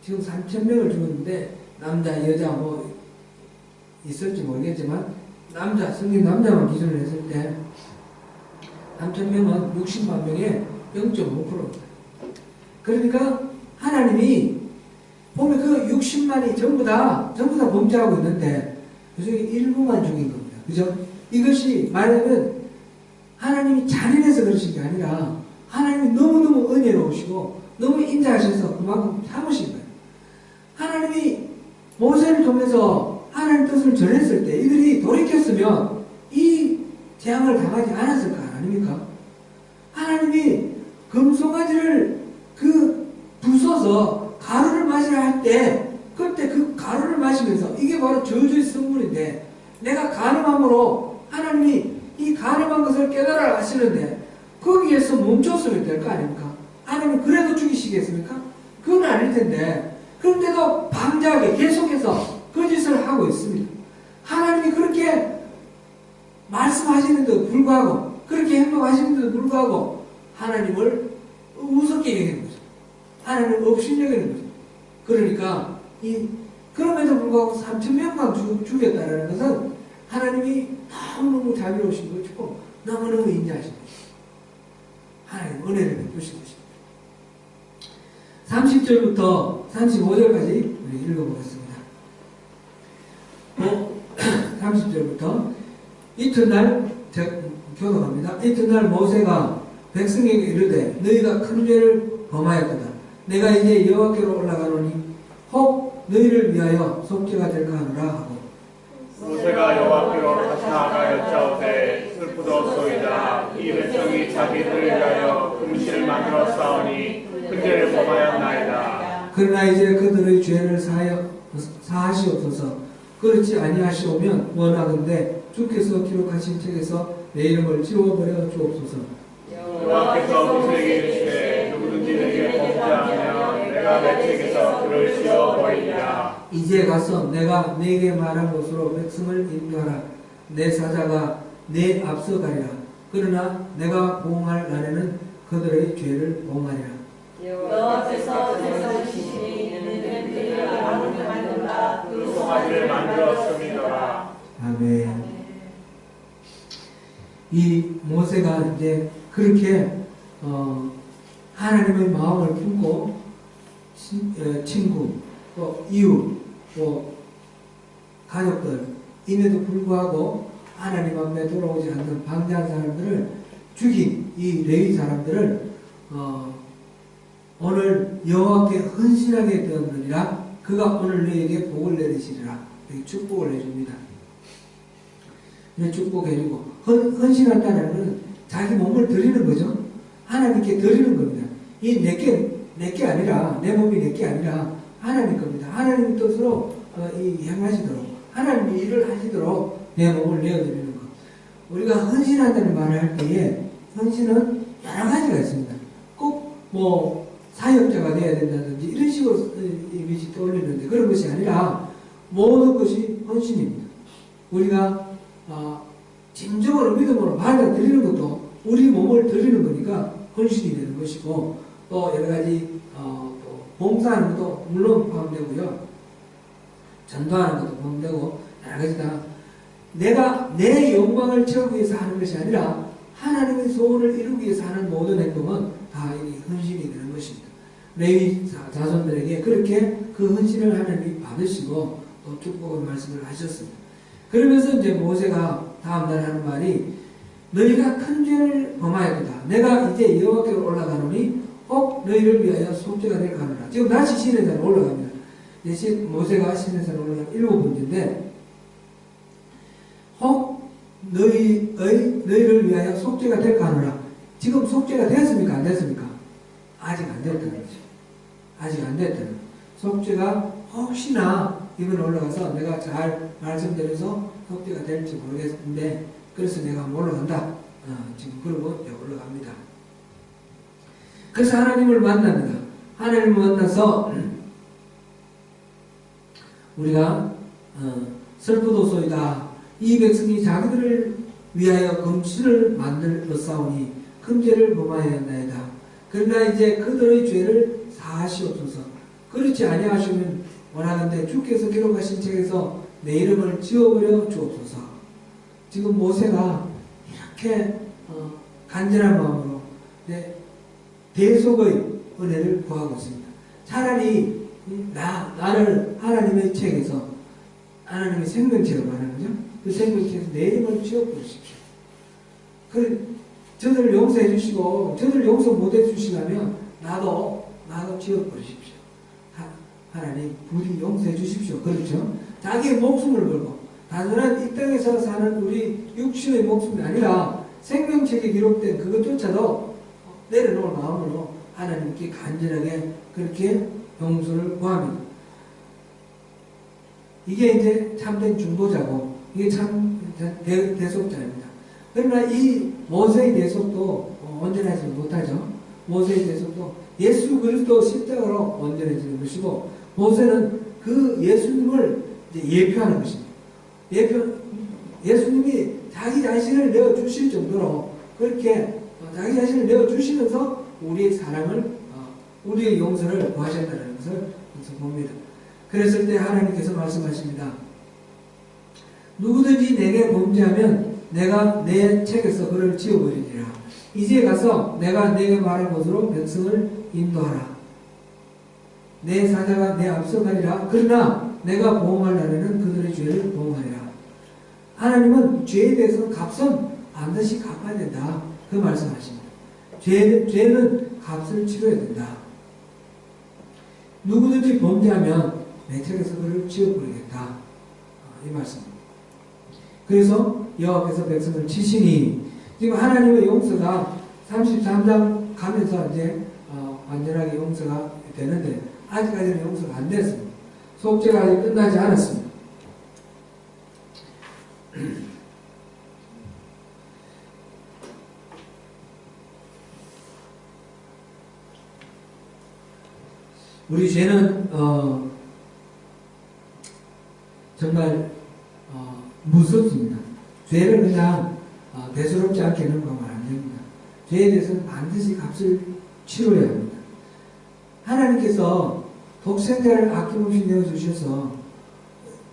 Speaker 1: 지금 3,000명을 죽였는데 남자, 여자 뭐 있을지 모르겠지만 성인 남자만 기준을 했을 때 3,000명은 60만 명의 0.5%입니다. 그러니까 하나님이 보면 그 60만이 전부 다 범죄하고 있는데 그 중에 일부만 죽인 겁니다. 그죠? 이것이 말하면 하나님이 잔인해서 그러신 게 아니라 하나님이 너무너무 은혜로우시고 너무 인자하셔서 그만큼 참으신 거예요. 하나님이 모세를 통해서 하나님 뜻을 전했을 때 이들이 돌이켰으면 이 재앙을 당하지 않았을 거 아닙니까? 하나님이 금송아지를 부숴서 가루를 마시라 할 때 그때 그 가루를 마시면서 이게 바로 저주의 성분인데, 내가 가늠함으로 하나님이 이 가늠한 것을 깨달아 하시는데 거기에서 멈췄으면 될 거 아닙니까? 하나님이 그래도 죽이시겠습니까? 그건 아닐 텐데, 그런데도 방자하게 계속해서 거짓을 하고 있습니다. 하나님이 그렇게 말씀하시는데도 불구하고, 그렇게 행동하시는데도 불구하고 하나님을 우습게 여기는 거죠. 하나님을 업신여기는 거죠. 그러니까 그럼에도 불구하고 3,000명만 죽였다는 것은 하나님이 너무너무 자비로우신 것이고 너무너무 인자하신 것이고 하나님 은혜를 베푸신 것입니다. 30절부터 35절까지 우리 읽어보겠습니다. 30절부터 이튿날 교독합니다. 이튿날 모세가 백성에게 이르되 너희가 큰 죄를 범하였도다. 내가 이제 여호와께로 올라가노니 혹 너희를 위하여 속죄가 될까 하노라 하고,
Speaker 2: 모세가 여호와께로 다시 나아가 여짜오되 슬프도소이다. 이 백성이 자기들을 위하여 금신을 만들어 쌓으니 큰 죄를 범하였나이다.
Speaker 1: 그러나 이제 그들의 죄를 사하시옵소서. 그렇지 아니하시오면 원하건대 주께서 기록하신 책에서 내 이름을 지워버려 주옵소서.
Speaker 2: 여호와께서 모세에게 이르시되 누구든지 내게 범죄하면 내가 내 책에서 그를 지워버리리라.
Speaker 1: 이제 가서 내가 네게 말한 곳으로 백성을 인도하라. 내 사자가 내 앞서 가리라. 그러나 내가 보응할 날에는 그들의 죄를 보응하리라.
Speaker 3: 여호와께서 백성이시니 너희는 그들을 아무렇게 만든다.
Speaker 2: 그 송아지를 만들었음이더라.
Speaker 1: 아멘. 이 모세가 이제 그렇게 하나님의 마음을 품고 친구, 또 이웃, 또 가족들임에도 불구하고 하나님 앞에 돌아오지 않는 방자한 사람들을 죽인 이 레위 사람들을 오늘 여호와께 헌신하게 되었느니라. 그가 오늘 너에게 복을 내리시리라. 이렇게 축복을 해줍니다. 축복해주고 헌신한다는 것은 자기 몸을 드리는 거죠. 하나님께 드리는 겁니다. 이 내게 아니라, 내 몸이 내게 아니라 하나님 겁니다. 하나님 뜻으로 행하시도록, 하나님이 일을 하시도록 내 몸을 내어드리는 것. 우리가 헌신한다는 말을 할 때에 헌신은 여러 가지가 있습니다. 꼭 사역자가 되어야 된다든지 이런 식으로 이미지 떠올리는데 그런 것이 아니라 모든 것이 헌신입니다. 우리가 진정으로 믿음으로 받아들이는 것도 우리 몸을 드리는 거니까 헌신이 되는 것이고, 또 여러 가지 또 봉사하는 것도 물론 포함되고요, 전도하는 것도 포함되고, 여러 가지 다 내가 내 영광을 채우기 위해서 하는 것이 아니라 하나님의 소원을 이루기 위해서 하는 모든 행동은 다 헌신이 되는 것입니다. 레위 자손들에게 그렇게 그 헌신을 하나님이 받으시고 또 축복의 말씀을 하셨습니다. 그러면서 이제 모세가 다음날 하는 말이, 너희가 큰 죄를 범하였다. 내가 이제 여호와께로 올라가노니 혹 너희를 위하여 속죄가 될 가노라. 지금 다시 시내산에 올라갑니다. 이제 모세가 시내산에 올라간 7번째인데, 혹 너희를 위하여 속죄가 될 가노라. 지금 속죄가 됐습니까? 안 됐습니까? 아직 안 됐다는 거죠. 아직 안 됐다는 거죠. 속죄가 혹시나 이번에 올라가서 내가 잘 말씀드려서 속죄가 될지 모르겠는데, 그래서 내가 올라간다. 지금 그러고 올라갑니다. 그래서 하나님을 만납니다. 하나님을 만나서 우리가 슬프도소이다. 이 백성이 자기들을 위하여 금신을 만들었사오니 금죄를 범하였나이다. 그러나 이제 그들의 죄를 사하시옵소서. 그렇지 아니하시면 원하는데 주께서 기록하신 책에서 내 이름을 지워버려 주옵소서. 지금 모세가 이렇게 간절한 마음으로 대속의 은혜를 구하고 있습니다. 차라리 나를 하나님의 책에서, 하나님의 생명책을 말하는 거죠. 그 생명책에서 내 이름을 지워버리십시오. 저들을 용서해 주시고 저들을 용서 못해 주시려면 나도 지워버리십시오. 하나님 부디 용서해 주십시오. 그렇죠? 자기의 목숨을 걸고 단순한 이 땅에서 사는 우리 육신의 목숨이 아니라 생명책에 기록된 그것조차도 내려놓을 마음으로 하나님께 간절하게 그렇게 용서를 구합니다. 이게 이제 참된 중보자고, 이게 참 대속자입니다. 그러나 이 모세의 대속도 온전하지 못하죠. 모세의 대속도 예수 그리스도 십자가로 온전해지는 것이고, 모세는 그 예수님을 이제 예표하는 것입니다. 예수님이 자기 자신을 내어주실 정도로 그렇게 자기 자신을 내어주시면서 우리의 사랑을, 우리의 용서를 구하셨다는 것을 봅니다. 그랬을 때 하나님께서 말씀하십니다. 누구든지 내게 범죄하면 내가 내 책에서 그를 지워버리리라. 이제 가서 내가 내게 말한 곳으로 백성을 인도하라. 내 사자가 내 앞서 가리라. 그러나 내가 보응할 날에는 그들의 죄를 보응하리라. 하나님은 죄에 대해서 값은 반드시 갚아야 된다. 그 말씀하십니다. 죄는 값을 치러야 된다. 누구든지 범죄하면 내 책에서 그를 지워버리겠다. 이 말씀입니다. 그래서 여호와께서 백성을 치시니, 지금 하나님의 용서가 33장 가면서 이제 완전하게 용서가 되는데 아직까지는 용서가 안 됐습니다. 속죄가 아직 끝나지 않았습니다. 우리 죄는 정말 무섭습니다. 죄를 그냥 대수롭지 않게 넘어가면 안 됩니다. 죄에 대해서는 반드시 값을 치러야 합니다. 하나님께서 독생자를 아낌없이 내어주셔서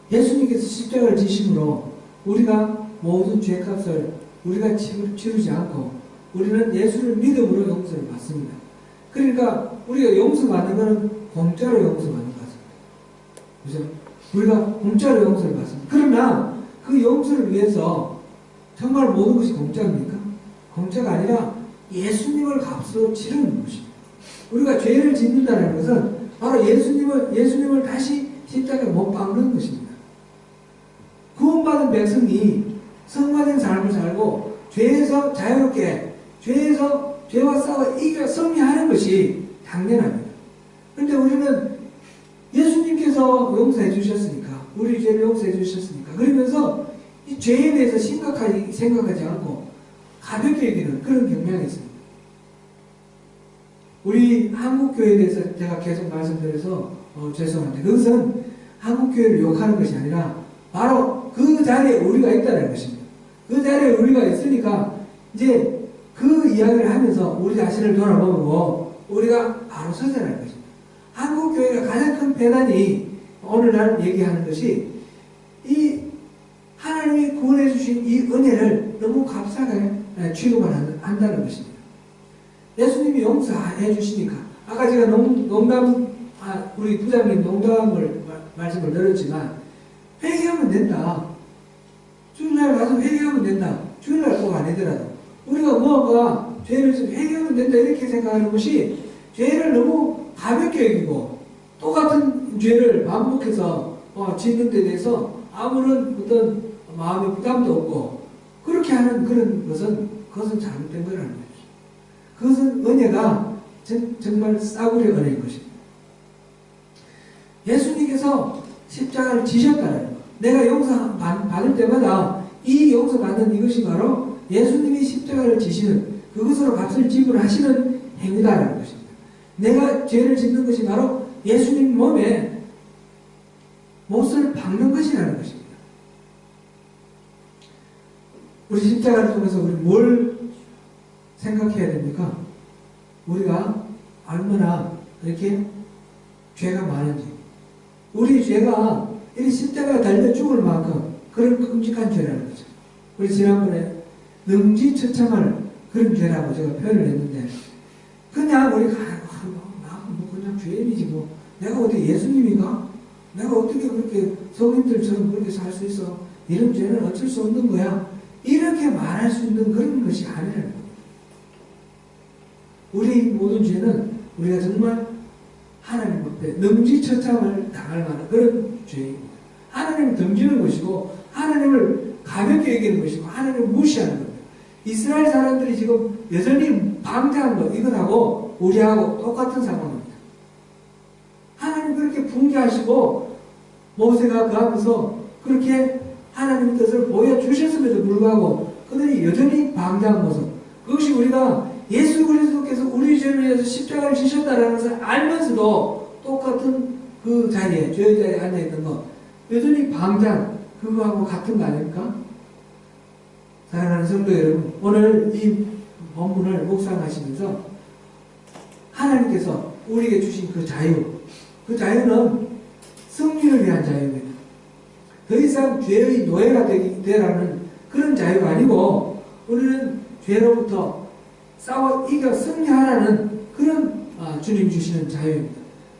Speaker 1: 예수님께서 십자가를 지심으로 우리가 모든 죄값을 우리가 치르지 않고 우리는 예수를 믿음으로 용서를 받습니다. 그러니까 우리가 용서받는 것은 공짜로 용서받는 것입니다. 그죠? 우리가 공짜로 용서를 받습니다. 그러나 그 용서를 위해서 정말 모든 것이 공짜입니까? 공짜가 아니라 예수님을 값으로 치르는 것입니다. 우리가 죄를 짓는다는 것은 바로 예수님을 다시 십자가에 못 박는 것입니다. 구원받은 백성이 성화된 삶을 살고 죄에서 자유롭게 죄와 싸워 이겨 승리하는 것이 당연합니다. 그런데 우리는 예수님께서 용서해 주셨으니까, 우리 죄를 용서해 주셨으니까, 그러면서 이 죄에 대해서 심각하게 생각하지 않고 가볍게 여기는 그런 경향이 있습니다. 우리 한국교회에 대해서 제가 계속 말씀드려서 죄송한데, 그것은 한국교회를 욕하는 것이 아니라 바로 그 자리에 우리가 있다는 것입니다. 그 자리에 우리가 있으니까 이제 그 이야기를 하면서 우리 자신을 돌아보고 우리가 바로 서자라는 것입니다. 한국교회가 가장 큰 배단이 오늘날 얘기하는 것이 이 하나님이 구원해 주신 이 은혜를 너무 값싸게 취급을 한다는 것입니다. 예수님이 용서해 주시니까, 아까 제가 우리 부장님 농담을 말씀을 드렸지만, 회개하면 된다. 주일날 가서 회개하면 된다. 주일날 꼭 아니더라도 우리가 무언가 죄를 좀 회개하면 된다 이렇게 생각하는 것이 죄를 너무 가볍게 여기고 똑같은 죄를 반복해서 짓는 데 대해서 아무런 어떤 마음의 부담도 없고 그렇게 하는 그것은 잘못된 거라는 거죠. 그것은 은혜가 정말 싸구려 은혜인 것입니다. 예수님께서 십자가를 지셨다는 것. 내가 용서 받을 때마다 이 용서받는 이것이 바로 예수님이 십자가를 지시는, 그것으로 값을 지불하시는 행위다라는 것입니다. 내가 죄를 짓는 것이 바로 예수님 몸에 못을 박는 것이라는 것입니다. 우리 십자가를 통해서 우리 뭘 생각해야 됩니까? 우리가 얼마나 이렇게 죄가 많은지, 우리 죄가 이 십자가에 달려 죽을 만큼 그런 끔찍한 죄라는 거죠. 우리 지난번에 능지처참할 그런 죄라고 제가 표현을 했는데, 그냥 우리가 그냥 죄인이지 뭐, 내가 어디 예수님인가? 내가 어떻게 그렇게 성인들처럼 그렇게 살 수 있어? 이런 죄는 어쩔 수 없는 거야. 이렇게 말할 수 있는 그런 것이 아니라는 겁니다. 우리 모든 죄는 우리가 정말 하나님 앞에 능지처참을 당할 만한 그런 죄입니다. 하나님을 덤지는 것이고 하나님을 가볍게 여기는 것이고 하나님을 무시하는 겁니다. 이스라엘 사람들이 지금 여전히 방자한 것, 이것하고 우리하고 똑같은 상황입니다. 하나님 그렇게 붕괴하시고 모세가 그 앞에서 그렇게 하나님의 뜻을 보여주셨음에도 불구하고 그들이 여전히 방자한 모습, 그것이 우리가 예수 그리스도께서 우리 죄를 위해서 십자가를 지셨다는 것을 알면서도 똑같은 그 자리에, 죄의 자리에 앉아있는 것, 여전히 방장, 그거하고 같은 거 아닙니까? 사랑하는 성도 여러분, 오늘 이 본문을 묵상하시면서 하나님께서 우리에게 주신 그 자유는 승리를 위한 자유입니다. 더 이상 죄의 노예가 되라는 그런 자유가 아니고 우리는 죄로부터 싸워 이겨 승리하라는 그런 주님 주시는 자유입니다.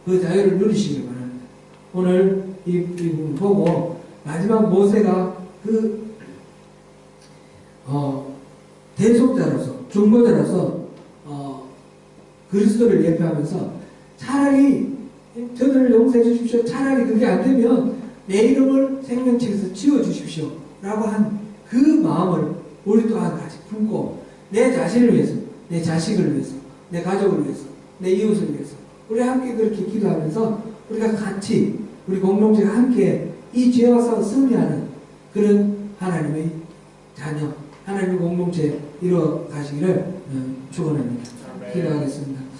Speaker 1: 그 자유를 누리시길 바랍니다. 오늘 이 부분 보고 마지막 모세가 그 대속자로서, 중보자로서 그리스도를 예표하면서 차라리 저들을 용서해 주십시오. 차라리 그게 안 되면 내 이름을 생명책에서 지워주십시오. 라고 한 그 마음을 우리 또한 같이 품고 내 자신을 위해서, 내 자식을 위해서, 내 가족을 위해서, 내 이웃을 위해서 우리 함께 그렇게 기도하면서 우리가 같이 우리 공동체가 함께 이 죄와 싸워 승리하는 그런 하나님의 자녀, 하나님의 공동체 이루어 가시기를 축원합니다. 기도하겠습니다.